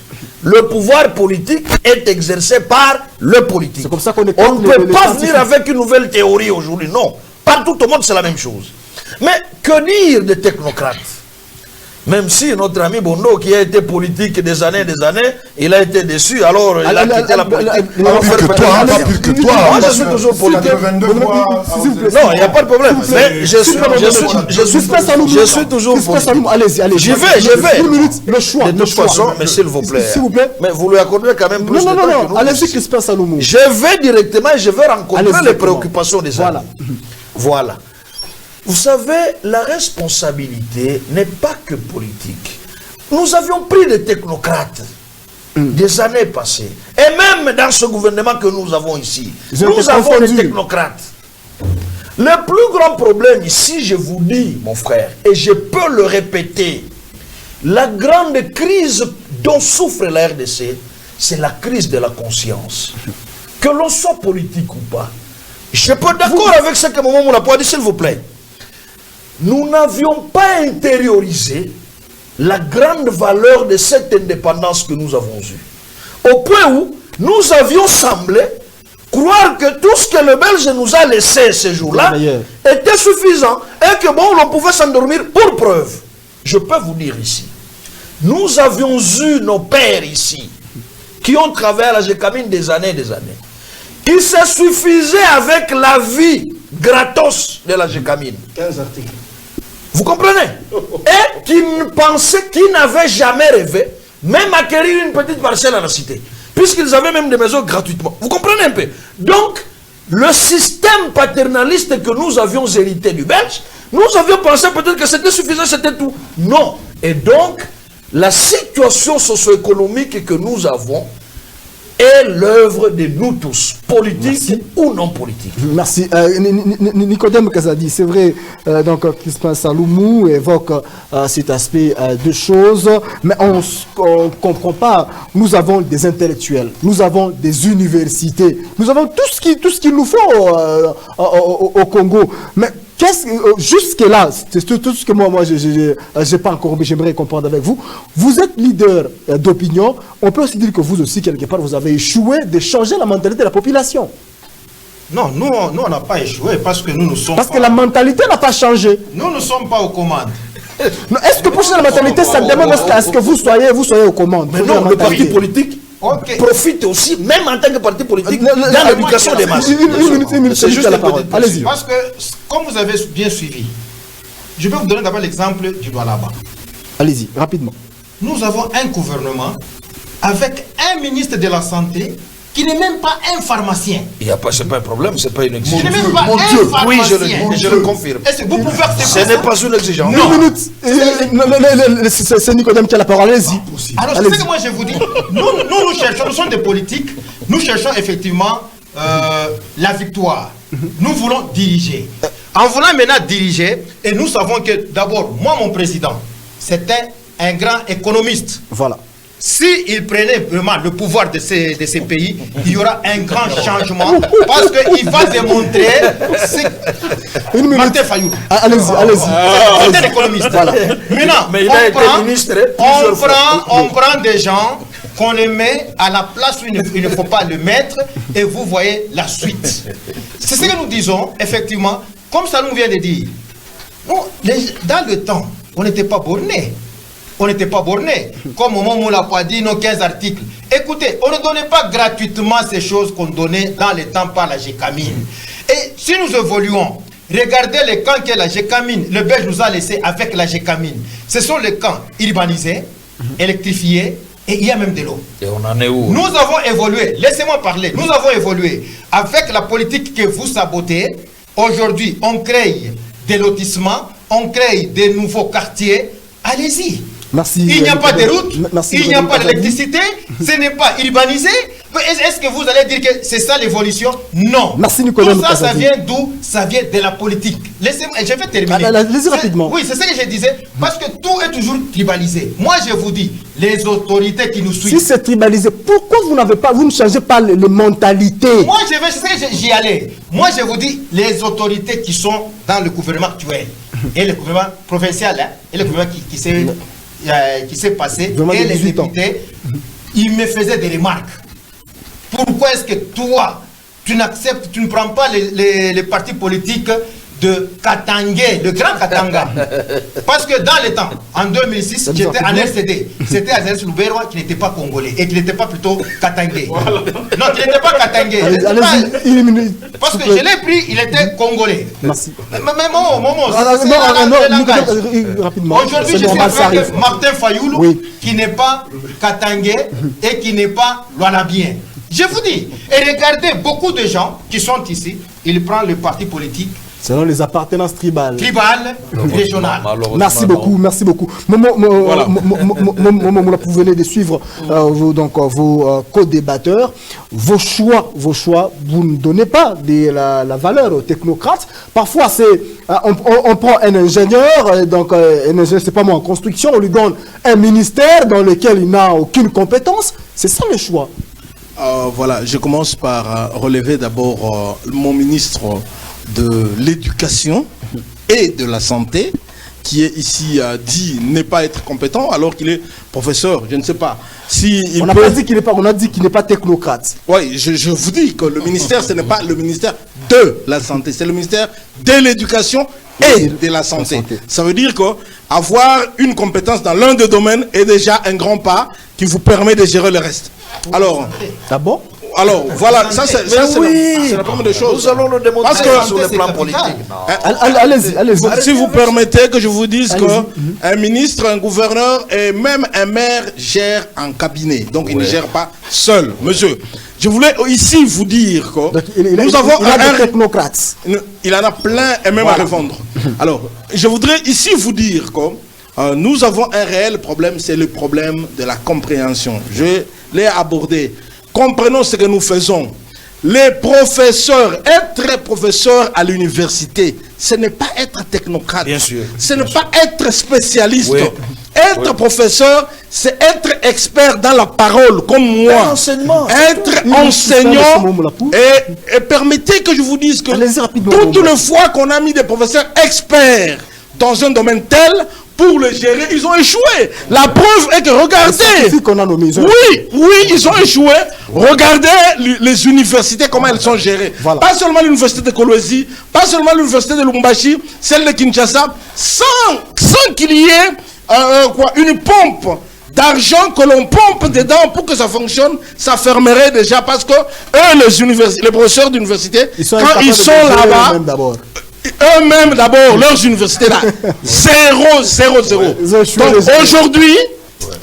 Le pouvoir politique est exercé par le politique. Comme ça qu'on est on ne peut pas venir avec une nouvelle théorie aujourd'hui, non. Partout au monde, c'est la même chose. Mais que dire des technocrates? Même si notre ami Bondo, qui a été politique des années, il a été déçu, alors il a quitté la politique. Pas plus que toi. Moi, je suis toujours politique. Non, il n'y a pas de problème. Mais je suis toujours politique. Allez-y. J'y vais. Le choix. De toute façon, mais s'il vous plaît. Mais vous lui accordez quand même plus de temps que nous. Allez-y, Crispin Saloumou. Je vais directement et je vais rencontrer les préoccupations des amis. Voilà. Vous savez, la responsabilité n'est pas que politique. Nous avions pris des technocrates des années passées. Et même dans ce gouvernement que nous avons ici, nous avons des technocrates. Le plus grand problème ici, je vous dis, mon frère, et je peux le répéter, la grande crise dont souffre la RDC, c'est la crise de la conscience. Que l'on soit politique ou pas. Je peux être d'accord avec ce que Maman Moulapo a dit, s'il vous plaît. Nous n'avions pas intériorisé la grande valeur de cette indépendance que nous avons eue. Au point où nous avions semblé croire que tout ce que le Belge nous a laissé ces jours-là était suffisant et que bon, on pouvait s'endormir pour preuve. Je peux vous dire ici, nous avions eu nos pères ici qui ont travaillé à la GECAMINE des années. Ils se suffisaient avec la vie gratos de la GECAMINE. 15 articles. Vous comprenez? Et qui pensaient, qui n'avaient jamais rêvé, même acquérir une petite parcelle à la cité. Puisqu'ils avaient même des maisons gratuitement. Vous comprenez un peu? Donc, le système paternaliste que nous avions hérité du Belge, nous avions pensé peut-être que c'était suffisant, c'était tout. Non. Et donc, la situation socio-économique que nous avons est l'œuvre de nous tous, politiques ou non politiques. Merci. Nicodème Kazadi, c'est vrai, donc Crispin Saloumou évoque cet aspect de choses, mais on ne comprend pas. Nous avons des intellectuels, nous avons des universités, nous avons tout ce qu'il nous faut au Congo. Mais jusque-là, c'est tout ce que moi j'ai pas encore, mais j'aimerais comprendre avec vous. Vous êtes leader d'opinion. On peut aussi dire que vous aussi, quelque part, vous avez échoué de changer la mentalité de la population. Non, nous on n'a pas échoué parce que nous sommes. Parce que la mentalité n'a pas changé. Nous ne sommes pas aux commandes. Est-ce que pour changer la mentalité, ça demande à ce que vous soyez aux commandes? Mais non, le parti politique profite aussi, même en tant que parti politique, dans l'éducation des masses. C'est juste la parole. Allez-y. Parce que, comme vous avez bien suivi, je vais vous donner d'abord l'exemple du Doualaba. Allez-y, rapidement. Nous avons un gouvernement avec un ministre de la Santé qui n'est même pas un pharmacien. Il n'y a pas, c'est pas un problème, c'est pas une exigence. Ce n'est même pas un pharmacien. Oui, je le confirme. Est-ce que vous pouvez faire ce n'est pas une exigence. Non. Une minute. C'est Nicodème qui a la parole. Allez-y. Alors, c'est ce que moi je vous dis. Nous cherchons, nous sommes des politiques. Nous cherchons effectivement la victoire. Nous voulons diriger. En voulant maintenant diriger, et nous savons que d'abord, moi, mon président, c'était un grand économiste. Voilà. S'il prenait vraiment le pouvoir de ces pays, il y aura un grand changement parce qu'il va démontrer. Martin Fayoulou. Allez-y. C'est un économiste. Voilà. Maintenant, mais il a été ministre. On prend des gens qu'on les met à la place où il ne faut pas le mettre et vous voyez la suite. C'est ce que nous disons, effectivement, comme ça nous vient de dire. Nous, dans le temps, on n'était pas bornés. On n'était pas bornés. Comme au moment où on l'a pas dit, nos 15 articles. Écoutez, on ne donnait pas gratuitement ces choses qu'on donnait dans le temps par la GECAMINE. Et si nous évoluons, regardez les camps que la GECAMINE, le Belge nous a laissés avec la GECAMINE. Ce sont les camps urbanisés, électrifiés, et il y a même de l'eau. Et on en est où? Nous avons évolué, laissez-moi parler, nous avons évolué avec la politique que vous sabotez. Aujourd'hui, on crée des lotissements, on crée des nouveaux quartiers. Allez-y. Merci. Il n'y a pas de route, il n'y a pas d'électricité, ce n'est pas urbanisé. Est-ce que vous allez dire que c'est ça l'évolution? Non. Merci Nicolas. Tout ça, ça vient d'où? Ça vient de la politique. Laissez-moi, je vais terminer. Allez-y rapidement. Oui, c'est ce que je disais, parce que tout est toujours tribalisé. Moi, je vous dis, les autorités qui nous suivent. Si c'est tribalisé, pourquoi vous ne changez pas les mentalités? Moi, j'y allais. Moi, je vous dis, les autorités qui sont dans le gouvernement actuel, et le gouvernement provincial, hein, et le gouvernement qui s'est passé, et les députés, ils me faisaient des remarques. Pourquoi est-ce que toi, tu n'acceptes, tu ne prends pas les partis politiques de Katangé, le grand Katanga? Parce que dans les temps, en 2006, j'étais en RCD. C'était Azès Louberois qui n'était pas congolais et qui n'était pas plutôt Katangé. Voilà. Non, qui n'était pas Katangé. Parce que je l'ai pris, il était congolais. Merci. Mais moment, rapidement. Aujourd'hui, je suis avec Martin Fayoulou, qui n'est pas Katangé et qui n'est pas Lualabien. Je vous dis, et regardez, beaucoup de gens qui sont ici, ils prennent le parti politique selon les appartenances tribales. Régionales. Merci beaucoup, merci beaucoup. Vous venez de suivre vos co-débatteurs. Vos choix, vous ne donnez pas la valeur aux technocrates. Parfois, on prend un ingénieur, donc un ingénieur, c'est pas moi, en construction, on lui donne un ministère dans lequel il n'a aucune compétence. C'est ça le choix. Voilà, je commence par relever d'abord mon ministre de l'éducation et de la santé, qui est ici dit ne pas être compétent alors qu'il est professeur. Je ne sais pas si on n'a pas dit qu'il n'est pas, on a dit qu'il n'est pas technocrate. Oui, je vous dis que le ministère, ce n'est pas le ministère de la santé, c'est le ministère de l'éducation et de la santé. Ça veut dire qu'avoir une compétence dans l'un des domaines est déjà un grand pas qui vous permet de gérer le reste. Alors, d'abord. Alors, voilà, ça c'est la première des choses. Nous allons le démontrer sur le plan politique. Allez-y. Si vous permettez que je vous dise qu'un ministre, un gouverneur et même un maire gère un cabinet. Donc, il ne gère pas seul, monsieur. Je voulais ici vous dire que nous avons un technocrate. Il en a plein et même à revendre. Alors, je voudrais ici vous dire que nous avons un réel problème, c'est le problème de la compréhension. Je l'ai abordé. Comprenons ce que nous faisons. Les professeurs, être professeur à l'université, ce n'est pas être technocrate. Bien sûr. Ce n'est pas être spécialiste. Oui. Être professeur, c'est être expert dans la parole, comme moi. Être enseignant. Et permettez que je vous dise que toutes les fois qu'on a mis des professeurs experts dans un domaine tel, pour le gérer, ils ont échoué. La preuve est que regardez. Qu'on a nommé, oui, ils ont échoué. Regardez les universités, comment elles sont gérées. Voilà. Pas seulement l'université de Kolwezi, pas seulement l'université de Lubumbashi, celle de Kinshasa, sans qu'il y ait une pompe d'argent que l'on pompe dedans pour que ça fonctionne, ça fermerait déjà parce que eux, les professeurs d'université, quand ils sont là-bas, eux-mêmes d'abord, leurs universités là, 0. Donc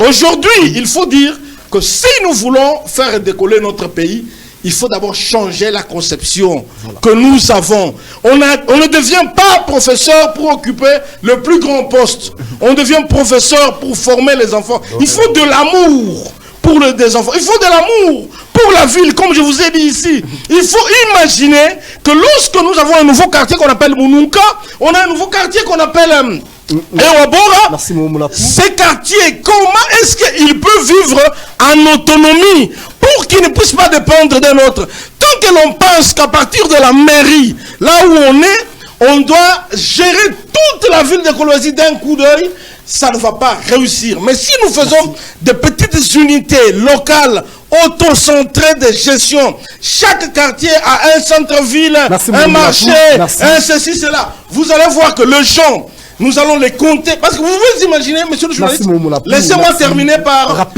aujourd'hui, il faut dire que si nous voulons faire décoller notre pays, il faut d'abord changer la conception que nous avons. On ne devient pas professeur pour occuper le plus grand poste. On devient professeur pour former les enfants. Il faut de l'amour pour des enfants. Il faut de l'amour pour la ville, comme je vous ai dit ici. Il faut imaginer que lorsque nous avons un nouveau quartier qu'on appelle Mununka, on a un nouveau quartier qu'on appelle Ewabora. Ces quartiers, comment est-ce qu'ils peuvent vivre en autonomie pour qu'ils ne puissent pas dépendre d'un autre? Tant que l'on pense qu'à partir de la mairie, là où on doit gérer toute la ville de Kolwezi d'un coup d'œil, ça ne va pas réussir. Mais si nous faisons des petites unités locales, auto-centrées de gestion, chaque quartier a un centre-ville, un marché, un ceci, cela, vous allez voir que le champ, nous allons les compter. Parce que vous vous imaginez, monsieur le journaliste, laissez-moi terminer par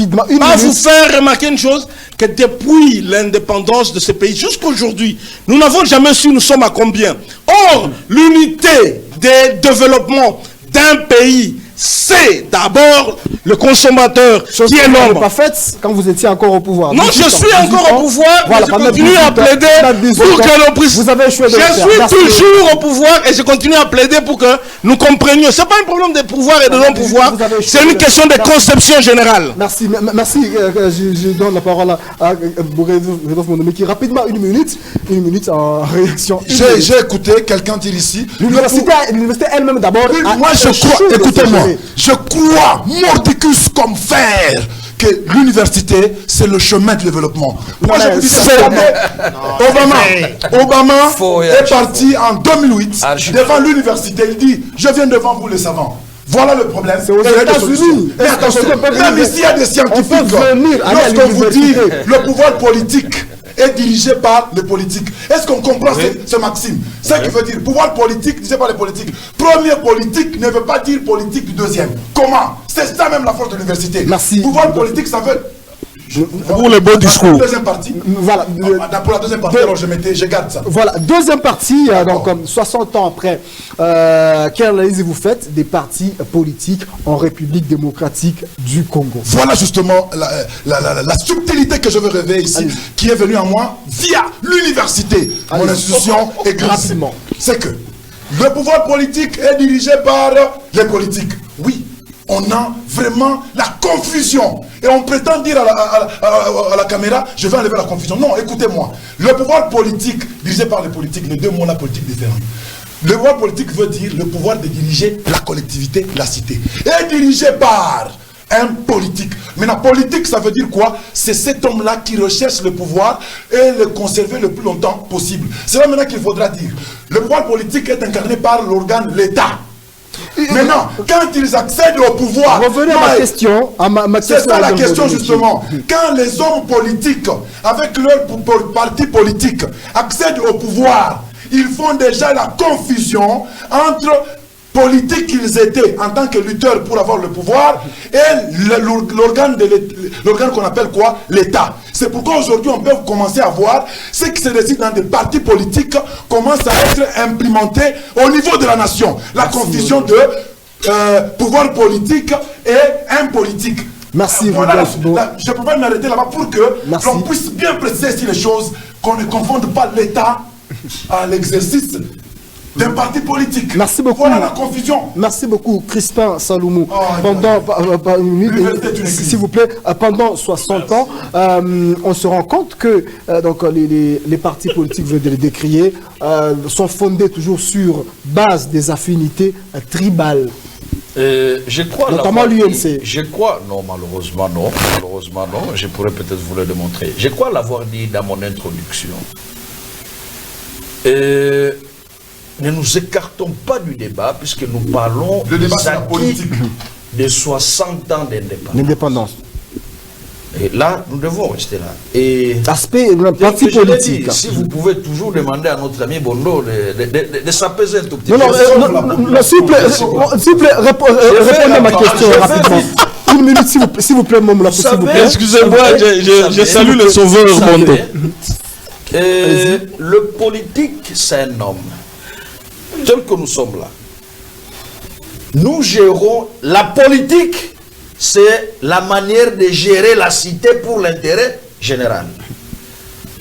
vous faire remarquer une chose, que depuis l'indépendance de ce pays jusqu'aujourd'hui, nous n'avons jamais su nous sommes à combien. Or, l'unité de développement d'un pays, c'est d'abord le consommateur qui est l'homme. Pas fait quand vous étiez encore au pouvoir. Non, je suis encore au pouvoir. Voilà, je continue à plaider pour que l'on puisse. Vous avez échoué. Je suis toujours au pouvoir et je continue à plaider pour que nous comprenions. C'est pas un problème de pouvoir et de non-pouvoir. C'est une question de conception générale. Merci. Je donne la parole à Bourredov Monomeki. Rapidement, une minute en réaction. J'ai écouté quelqu'un dire ici. L'université elle-même d'abord. Moi, je crois. Écoutez-moi. Je crois, mordicus comme fer, que l'université, c'est le chemin de développement. Moi, je vous dis Obama est parti en 2008 devant l'université. Il dit, je viens devant vous les savants. Voilà le problème. C'est aux États-Unis. Même ici, il y a des scientifiques. Lorsqu'on vous dit le pouvoir politique est dirigé par les politiques. Est-ce qu'on comprend ce maxime? Ce qui veut dire pouvoir politique, disait pas les politiques. Premier politique ne veut pas dire politique du deuxième. Comment? C'est ça même la force de l'université. Merci. Pouvoir politique, ça veut... Pour le beau discours. Pour la deuxième partie. Voilà. Pour la deuxième partie, alors je garde ça. Voilà, deuxième partie, donc comme 60 ans après, quelle analyse vous faites des partis politiques en République démocratique du Congo? Voilà justement la subtilité que je veux révéler ici, qui est venue à moi via l'université. Mon institution est grassement. C'est que le pouvoir politique est dirigé par les politiques. Oui. On a vraiment la confusion. Et on prétend dire à la caméra, je vais enlever la confusion. Non, écoutez-moi. Le pouvoir politique, dirigé par les politiques, les deux mots la politique différents. Le pouvoir politique veut dire le pouvoir de diriger la collectivité, la cité. Et dirigé par un politique. Mais la politique, ça veut dire quoi? C'est cet homme-là qui recherche le pouvoir et le conserver le plus longtemps possible. C'est là maintenant qu'il faudra dire. Le pouvoir politique est incarné par l'organe, l'État. Maintenant, quand ils accèdent au pouvoir... Revenez à ma question. C'est ça la question justement. Quand les hommes politiques, avec leur parti politique, accèdent au pouvoir, ils font déjà la confusion entre politiques qu'ils étaient en tant que lutteurs pour avoir le pouvoir et l'organe qu'on appelle quoi? L'État. C'est pourquoi aujourd'hui on peut commencer à voir ce qui se décide dans des partis politiques commence à être implémenté au niveau de la nation. La confusion de pouvoir politique et impolitique. Merci. Voilà, je peux pas m'arrêter là-bas pour que l'on puisse bien préciser ici les choses, qu'on ne confonde pas l'État à l'exercice d'un parti politique. Merci beaucoup. Voilà la confusion. Merci beaucoup, Crispin Saloumou. S'il vous plaît, pendant 60 ans, on se rend compte que donc, les partis politiques, vous les décrier, sont fondés toujours sur base des affinités tribales. Je crois notamment l'UNC. Je crois, non, malheureusement non, je pourrais peut-être vous le démontrer. Je crois l'avoir dit dans mon introduction. ne nous écartons pas du débat, puisque nous parlons de 60 ans d'indépendance. Et là, nous devons rester là. Et aspect parti politique. Dit, si vous pouvez toujours demander à notre ami Bondo de s'apaiser un tout petit peu. Non, s'il vous plaît, répondez à ma question rapidement. Une minute, s'il vous plaît, Momola, s'il vous plaît. Excusez-moi, je salue le sauveur Bondo. Le politique, c'est un homme. Tel que nous sommes là. Nous gérons la politique. C'est la manière de gérer la cité pour l'intérêt général.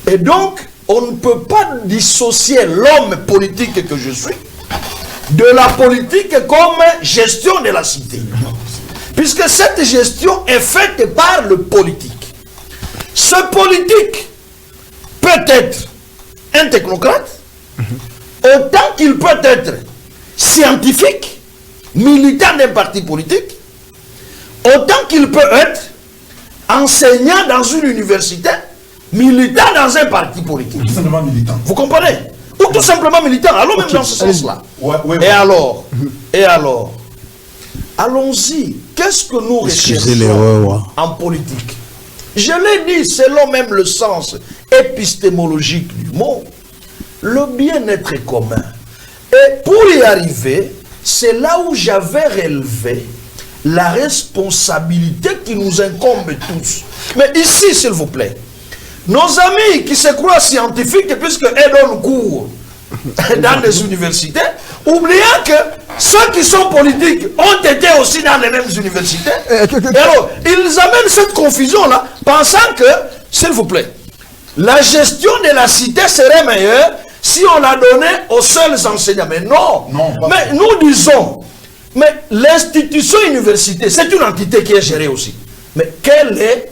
Et donc, on ne peut pas dissocier l'homme politique que je suis de la politique comme gestion de la cité. Puisque cette gestion est faite par le politique. Ce politique peut être un technocrate, autant qu'il peut être scientifique, militant d'un parti politique, autant qu'il peut être enseignant dans une université, militant dans un parti politique. Tout simplement militant. Vous comprenez? Ou tout simplement militant. Allons même dans ce sens-là. Et alors, allons-y. Qu'est-ce que nous recherchons en politique? Je l'ai dit, selon même le sens épistémologique du mot, le bien-être commun. Et pour y arriver, c'est là où j'avais relevé la responsabilité qui nous incombe tous. Mais ici, s'il vous plaît, nos amis qui se croient scientifiques, puisqu'ils donnent cours dans des universités, oubliant que ceux qui sont politiques ont été aussi dans les mêmes universités. Alors, ils amènent cette confusion-là, pensant que, s'il vous plaît, la gestion de la cité serait meilleure si on la donnait aux seuls enseignants. Mais non, mais nous disons, mais l'institution université, c'est une entité qui est gérée aussi. Mais quel est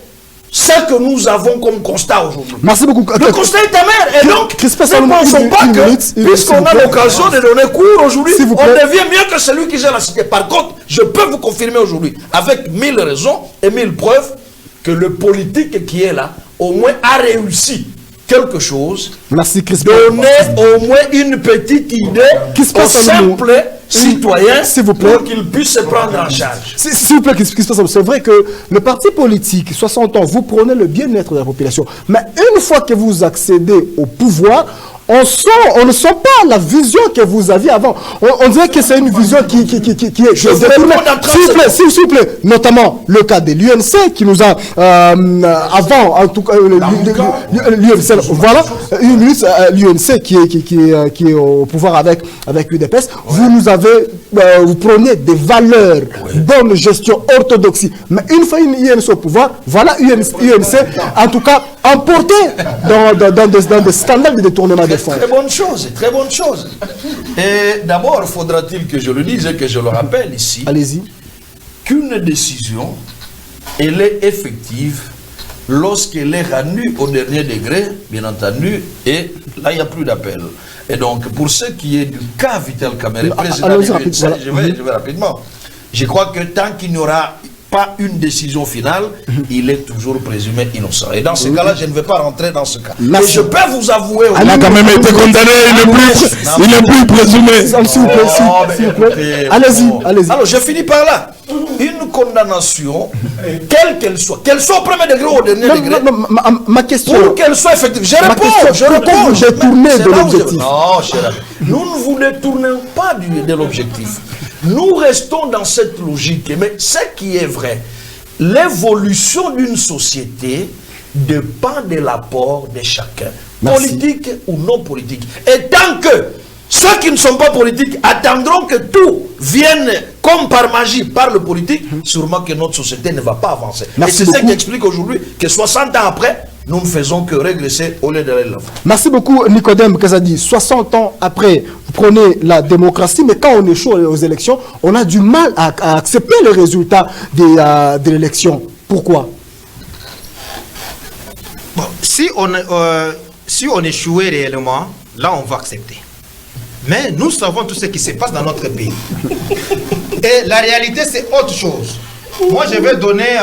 ce que nous avons comme constat aujourd'hui? Merci beaucoup. Le constat est amer. Et donc, ne pensons pas que, puisqu'on a l'occasion de donner cours aujourd'hui, on devient mieux que celui qui gère la cité. Par contre, je peux vous confirmer aujourd'hui, avec 1000 raisons et 1000 preuves, que le politique qui est là, au moins a réussi quelque chose. Merci, donner au moins une petite idée au simple citoyen pour qu'il puisse se prendre en charge. S'il vous plaît, c'est vrai que le parti politique, 60 ans, vous prenez le bien-être de la population. Mais une fois que vous accédez au pouvoir, on ne sent pas la vision que vous aviez avant. On dirait que c'est une vision qui est... S'il vous plaît, notamment le cas de l'UNC qui nous a... avant, en tout cas, l'UNC, voilà, l'UNC qui est au pouvoir avec UDPS, vous prenez des valeurs, bonne gestion, orthodoxie. Mais une fois l'UNC au pouvoir, voilà UNC, en tout cas, emporté dans des scandales de détournement des fonds. Très bonne chose, très bonne chose. Et d'abord, faudra-t-il que je le dise et que je le rappelle ici. Allez-y. Qu'une décision, elle est effective lorsqu'elle est rendue au dernier degré, bien entendu, et là, il n'y a plus d'appel. Et donc, pour ce qui est du cas Vital Kamerhe, président de l'UNC, je vais rapidement. Je crois que tant qu'il n'y aura pas une décision finale, il est toujours présumé innocent. Et dans ce cas-là, je ne vais pas rentrer dans ce cas. Et je peux vous avouer... Il a quand même été condamné, il n'est plus présumé. S'il vous plaît. Allez-y. Alors, je finis par là. Une condamnation, quelle qu'elle soit au premier degré ou au dernier degré, ma question... pour qu'elle soit effective, je réponds. J'ai tourné de l'objectif. Non, cher ami. Nous ne vous détournons pas de l'objectif. Nous restons dans cette logique. Mais ce qui est vrai, l'évolution d'une société dépend de l'apport de chacun, politique ou non politique. Et tant que ceux qui ne sont pas politiques attendront que tout vienne comme par magie par le politique, sûrement que notre société ne va pas avancer. Et c'est ce qui explique aujourd'hui que 60 ans après, nous ne faisons que régresser au lieu d'aller l'avant. Merci beaucoup, Nicodème Kazadi. 60 ans après, vous prenez la démocratie, mais quand on échoue aux élections, on a du mal à accepter le résultat de l'élection. Pourquoi? Bon, si on échouait réellement, là on va accepter. Mais nous savons tout ce qui se passe dans notre pays. Et la réalité, c'est autre chose. Moi, je vais donner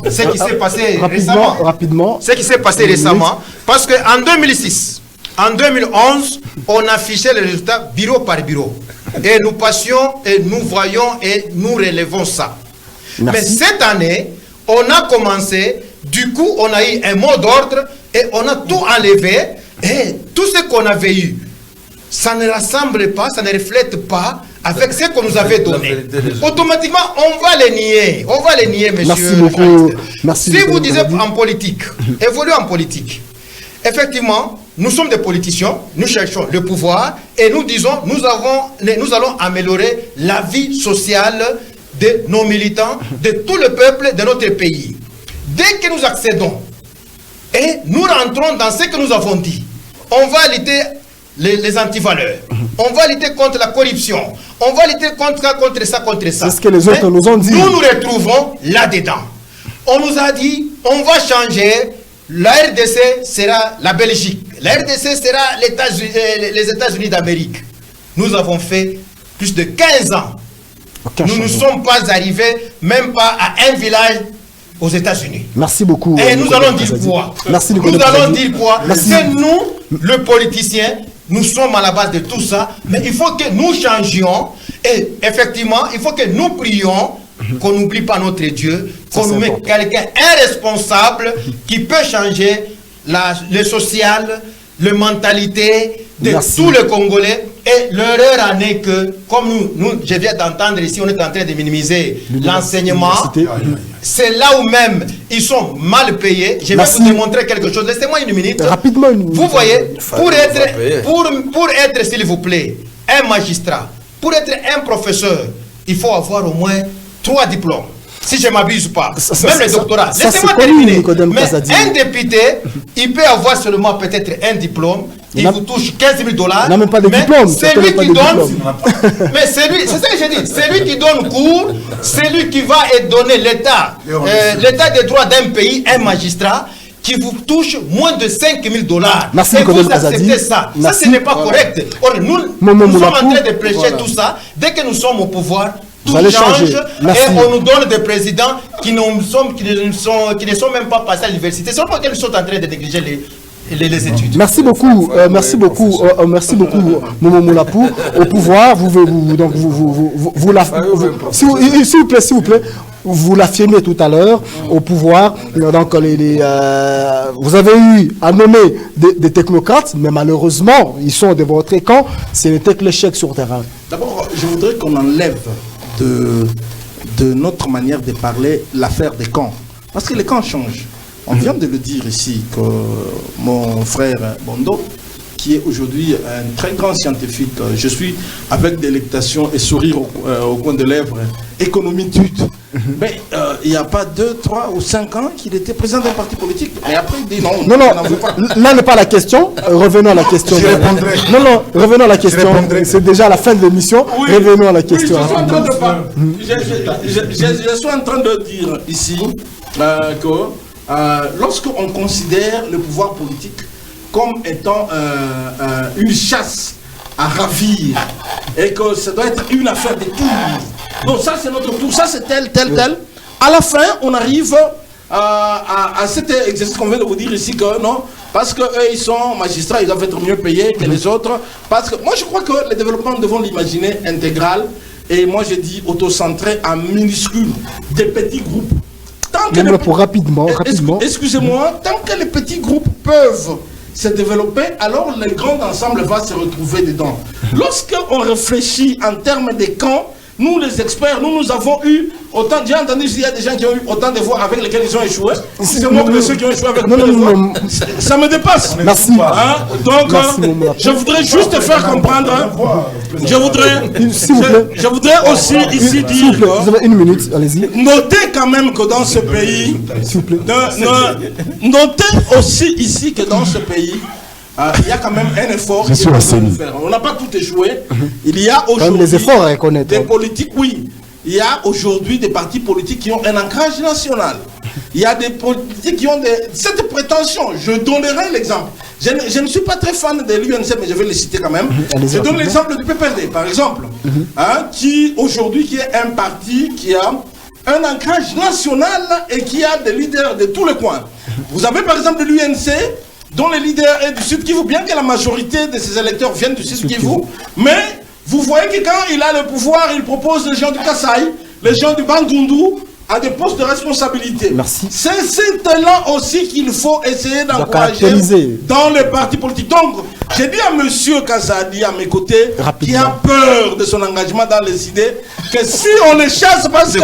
ce qui s'est passé récemment. Rapidement. Ce qui s'est passé récemment. Parce qu'en 2006, en 2011, on affichait les résultats bureau par bureau. Et nous passions et nous voyons et nous relevons ça. Merci. Mais cette année, on a commencé, du coup, on a eu un mot d'ordre et on a tout enlevé. Et tout ce qu'on avait eu, ça ne rassemble pas, ça ne reflète pas avec ce qu'on nous avait donné. Automatiquement, on va les nier. On va les nier, monsieur. Merci beaucoup. Merci si beaucoup, vous disiez en politique, évoluer en politique, effectivement, nous sommes des politiciens, nous cherchons le pouvoir et nous disons, nous allons améliorer la vie sociale de nos militants, de tout le peuple de notre pays. Dès que nous accédons et nous rentrons dans ce que nous avons dit, on va lutter les antivaleurs, on va lutter contre la corruption, on va lutter contre ça. C'est ce que les autres nous ont dit. Nous nous retrouvons là-dedans. On nous a dit, on va changer, la RDC sera la Belgique, la RDC sera les États-Unis d'Amérique. Nous avons fait plus de 15 ans. Nous ne sommes pas arrivés même pas à un village aux États-Unis. Merci beaucoup. Et nous allons dire quoi? Merci, nous allons dire quoi? C'est nous, le politicien, nous sommes à la base de tout ça, mais il faut que nous changions et effectivement, il faut que nous prions, qu'on n'oublie pas notre Dieu, qu'on nous mette quelqu'un, un responsable qui peut changer le social, la mentalité de tous les Congolais. Et l'erreur en est que, comme je viens d'entendre ici, on est en train de minimiser l'enseignement. C'est là où même ils sont mal payés. Je vais vous démontrer quelque chose. Laissez-moi une minute. Rapidement, une minute. Vous voyez, pour être, s'il vous plaît, un magistrat, pour être un professeur, il faut avoir au moins 3 diplômes. Si je ne m'abuse pas, même le doctorat. Laissez-moi terminer. Mais un député, il peut avoir seulement peut-être un diplôme. Il vous touche $15 000. Il n'a même pas de diplôme. C'est lui qui donne. Mais c'est lui, c'est ça que je dis. C'est lui qui donne cours. C'est lui qui va donner l'état des droits d'un pays, un magistrat, qui vous touche moins de $5 000. Merci, et vous acceptez ça. Ça, ce n'est pas correct. Or, nous sommes en train de prêcher tout ça. Dès que nous sommes au pouvoir, tout change et on nous donne des présidents qui ne sont même pas passés à l'université. C'est pourquoi ils sont en train de négliger les études. Merci beaucoup, merci beaucoup, Momo Moulapou. Au pouvoir, s'il vous plaît, vous l'affirmez tout à l'heure, au pouvoir, donc vous avez eu à nommer des technocrates, mais malheureusement, ils sont de votre camp, ce n'était que l'échec sur terrain. D'abord, je voudrais qu'on enlève de notre manière de parler l'affaire des camps. Parce que les camps changent. On vient de le dire ici que mon frère Bondo, qui est aujourd'hui un très grand scientifique, je suis avec délectation et sourire au coin de lèvres, économie d'études. Mais il n'y a pas 2, 3 ou 5 ans qu'il était président d'un parti politique. Mais après il dit non. Non, là n'est pas la question. Revenons à la question. Revenons à la question. C'est déjà la fin de l'émission. Oui, revenons à la question. Je suis en train de dire ici que lorsqu'on considère le pouvoir politique comme étant une chasse à ravir et que ça doit être une affaire de tours. Donc ça c'est notre tour, ça c'est tel. À la fin, on arrive à cet exercice qu'on vient de vous dire ici que non, parce qu'eux ils sont magistrats, ils doivent être mieux payés que les autres. Parce que moi je crois que le développement, nous devons l'imaginer intégral. Et moi je dis autocentré en minuscule, des petits groupes. Rapidement. Excusez-moi, tant que les petits groupes peuvent se développer, alors le grand ensemble va se retrouver dedans. Lorsqu'on réfléchit en termes de camps, nous les experts, nous avons eu autant, j'ai entendu qu'il y a des gens qui ont eu autant de voix avec lesquels ils ont échoué. C'est moi que ceux qui ont échoué avec moi. Ça me dépasse. Merci. Donc, je voudrais juste faire comprendre. Je voudrais aussi ici dire. Vous avez une minute, allez-y. Notez quand même que dans ce pays. S'il vous plaît. Notez aussi ici que dans ce pays. Il y a quand même un effort. On n'a pas tout échoué. Il y a aujourd'hui des efforts à reconnaître. Des politiques, oui. Il y a aujourd'hui des partis politiques qui ont un ancrage national. Il y a des politiques qui ont cette prétention. Je donnerai l'exemple. Je ne suis pas très fan de l'UNC, mais je vais les citer quand même. Je donne l'exemple du PPRD, par exemple, qui aujourd'hui est un parti qui a un ancrage national et qui a des leaders de tous les coins. Vous avez par exemple l'UNC, dont les leaders est du Sud Kivu, bien que la majorité de ses électeurs viennent du Sud Kivu, mais vous voyez que quand il a le pouvoir, il propose les gens du Kasaï, les gens du Bandundu, à des postes de responsabilité. Merci. C'est cet élan aussi qu'il faut essayer d'encourager dans les partis politiques. Donc, j'ai dit à M. Kazadi, à mes côtés, qui a peur de son engagement dans les idées, que si on le chasse parce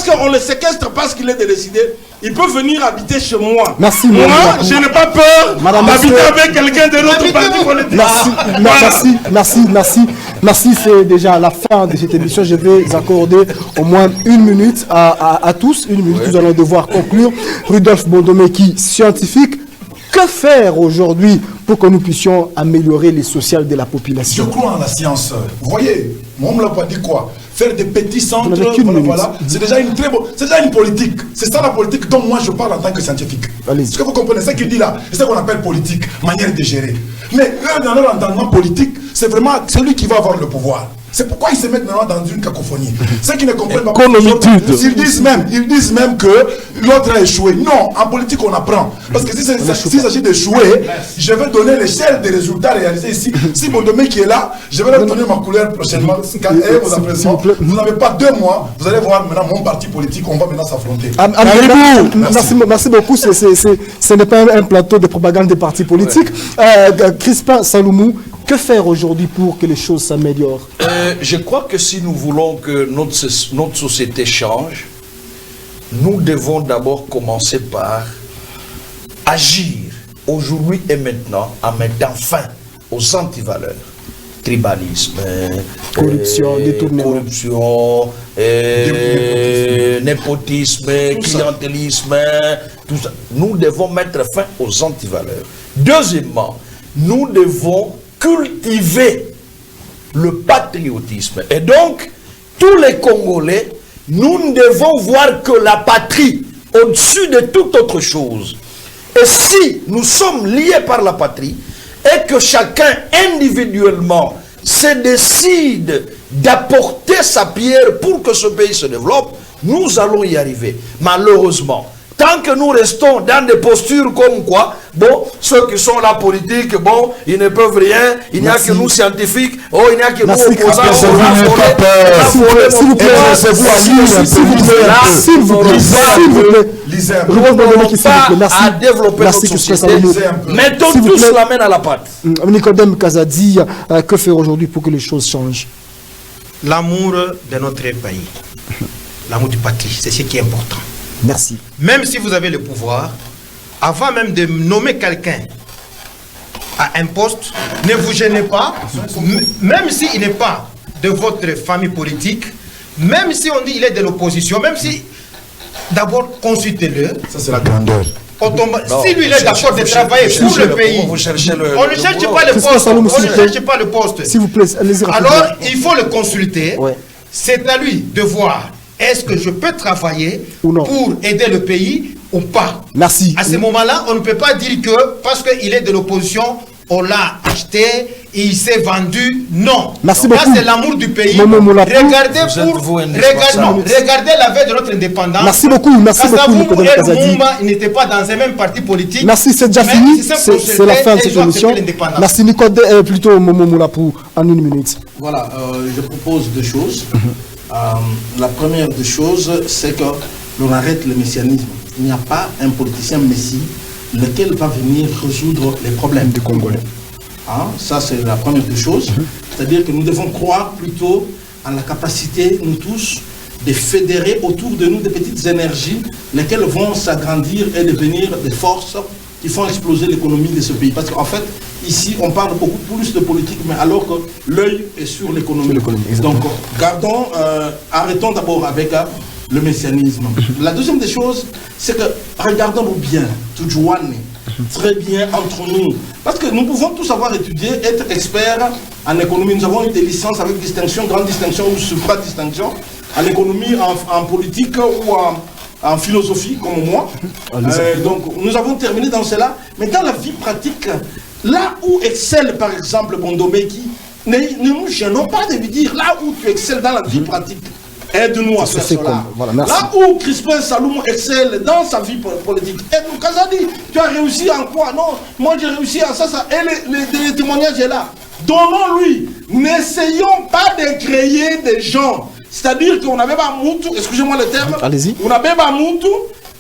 qu'on le séquestre parce qu'il est de les idées, il peut venir habiter chez moi. Merci. Moi, je n'ai pas peur d'habiter avec quelqu'un de notre parti politique. Merci, c'est déjà la fin de cette émission. Je vais accorder au moins une minute à tous. Une minute, nous allons devoir conclure. Rudolf Bondomeki, scientifique. Que faire aujourd'hui pour que nous puissions améliorer les sociales de la population? Je crois en la science. Vous voyez, moi, on me l'a pas dit quoi? Faire des petits centres, voilà. C'est déjà une très bonne... C'est déjà une politique. C'est ça la politique dont moi je parle en tant que scientifique. Ce que vous comprenez, ce qu'il dit là, c'est ce qu'on appelle politique, manière de gérer. Mais eux, dans leur entendement politique, c'est vraiment celui qui va avoir le pouvoir. C'est pourquoi ils se mettent maintenant dans une cacophonie. Ceux qui ne comprennent pas, ils disent même que l'autre a échoué. Non, en politique on apprend. Parce que s'il s'agit d'échouer, je vais donner l'échelle des résultats réalisés ici. Si Bondomé qui est là, je vais leur donner ma couleur prochainement. Vous n'avez pas 2 mois, vous allez voir maintenant mon parti politique, on va maintenant s'affronter. Merci beaucoup. Ce n'est pas un plateau de propagande des partis politiques. Crispin Saloumou, que faire aujourd'hui pour que les choses s'améliorent? Je crois que si nous voulons que notre société change, nous devons d'abord commencer par agir aujourd'hui et maintenant en mettant fin aux antivaleurs. Tribalisme, corruption, népotisme, clientélisme, tout ça. Nous devons mettre fin aux antivaleurs. Deuxièmement, nous devons cultiver le patriotisme. Et donc, tous les Congolais, nous ne devons voir que la patrie au-dessus de toute autre chose. Et si nous sommes liés par la patrie, et que chacun individuellement se décide d'apporter sa pierre pour que ce pays se développe, nous allons y arriver. Malheureusement, tant que nous restons dans des postures comme quoi, bon, ceux qui sont la politique, bon, ils ne peuvent rien, il n'y a que nous scientifiques, oh, il n'y a que nous opposants, s'il vous plaît, à développer notre société, mettons tous la main à la pâte. Nicodème Kazadi, que faire aujourd'hui pour que les choses changent? L'amour de notre pays, l'amour du patrie, c'est ce qui est important. Merci. Même si vous avez le pouvoir, avant même de nommer quelqu'un à un poste, ne vous gênez pas, même s'il n'est pas de votre famille politique, même si on dit qu'il est de l'opposition, même si, d'abord, consultez-le. Ça, c'est la grandeur. Si lui il est d'accord de travailler pour le pays, on ne cherche pas le poste. On ne cherche pas le poste. S'il vous plaît, allez-y. Alors, il faut le consulter. Ouais. C'est à lui de voir. Est-ce que je peux travailler pour aider le pays ou pas? Merci. À ce moment-là, on ne peut pas dire que parce qu'il est de l'opposition, on l'a acheté et il s'est vendu. Non. Merci beaucoup. Là, c'est l'amour du pays. Regardez la veille de notre indépendance. Merci beaucoup. Merci beaucoup, Nicodème Kazadi. Il n'était pas dans un même parti politique. Merci, c'est déjà fini. C'est la fin de cette émission. Merci, Nicodème, plutôt Momo Moulapou, en 1 minute. Voilà, je propose 2 choses. La première des choses, c'est que l'on arrête le messianisme. Il n'y a pas un politicien messie lequel va venir résoudre les problèmes des Congolais. Ça, c'est la première des choses. C'est-à-dire que nous devons croire plutôt en la capacité, nous tous, de fédérer autour de nous des petites énergies, lesquelles vont s'agrandir et devenir des forces qui font exploser l'économie de ce pays. Parce qu'en fait, ici, on parle beaucoup plus de politique, mais alors que l'œil est sur l'économie. Donc, arrêtons d'abord avec le messianisme. La deuxième des choses, c'est que regardons-nous bien, très bien entre nous. Parce que nous pouvons tous avoir étudié, être experts en économie. Nous avons eu des licences avec distinction, grande distinction ou supra-distinction, en économie, en politique ou en philosophie, comme moi. Donc, nous avons terminé dans cela. Mais dans la vie pratique, là où excelle, par exemple, Bondomeki, ne nous gênons pas de lui dire, là où tu excelles dans la vie pratique, Aide-nous à faire cela. Voilà, là où Crispin Saloum excelle dans sa vie politique, aide-nous. Kazadi, tu as réussi en quoi? Non, moi j'ai réussi en ça. Et les témoignages sont là. Donnons-lui. N'essayons pas de créer des gens. C'est-à-dire qu'on n'avait pas Moutou, excusez-moi le terme. Allez-y. On n'avait pas Moutou,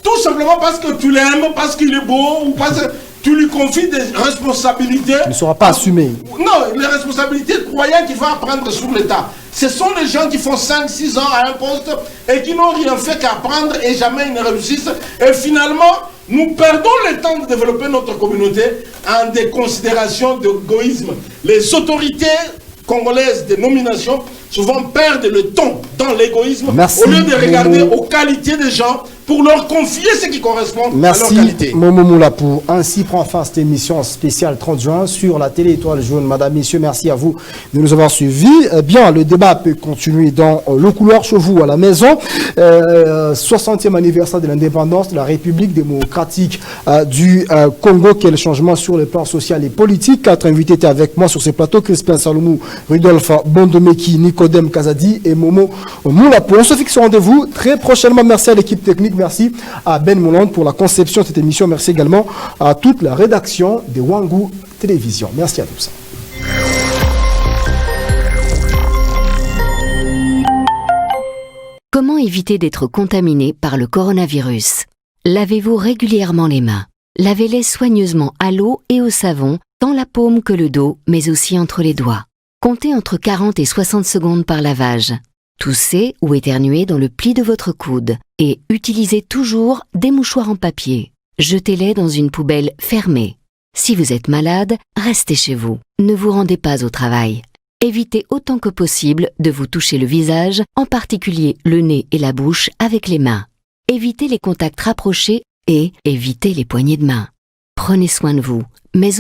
tout simplement parce que tu l'aimes, parce qu'il est beau, ou parce que tu lui confies des responsabilités. Il ne sera pas assumé. Non, les responsabilités, croyant qu'il va prendre sur l'État. Ce sont les gens qui font 5-6 ans à un poste et qui n'ont rien fait qu'apprendre et jamais ils ne réussissent. Et finalement, nous perdons le temps de développer notre communauté en des considérations d'égoïsme. Les autorités congolaises de nomination souvent perdent le temps dans l'égoïsme au lieu de regarder aux qualités des gens pour leur confier ce qui correspond à leur qualité. Merci Momo Moulapou. Ainsi prend fin cette émission spéciale 30 juin sur la télé Étoile Jaune. Madame, messieurs, merci à vous de nous avoir suivis. Bien, le débat peut continuer dans le couloir chez vous à la maison. 60e anniversaire de l'indépendance de la République démocratique du Congo. Quel changement sur le plan social et politique. 4 invités étaient avec moi sur ce plateau. Crispin Saloumou, Rudolph Bondomeki, Nicodème Kazadi et Momo Moulapou. On se fixe au rendez-vous très prochainement. Merci à l'équipe technique. Merci à Ben Moulande pour la conception de cette émission. Merci également à toute la rédaction de Wangu Télévision. Merci à tous. Comment éviter d'être contaminé par le coronavirus? Lavez-vous régulièrement les mains. Lavez-les soigneusement à l'eau et au savon, tant la paume que le dos, mais aussi entre les doigts. Comptez entre 40 et 60 secondes par lavage. Toussez ou éternuez dans le pli de votre coude et utilisez toujours des mouchoirs en papier. Jetez-les dans une poubelle fermée. Si vous êtes malade, restez chez vous. Ne vous rendez pas au travail. Évitez autant que possible de vous toucher le visage, en particulier le nez et la bouche avec les mains. Évitez les contacts rapprochés et évitez les poignées de main. Prenez soin de vous, mais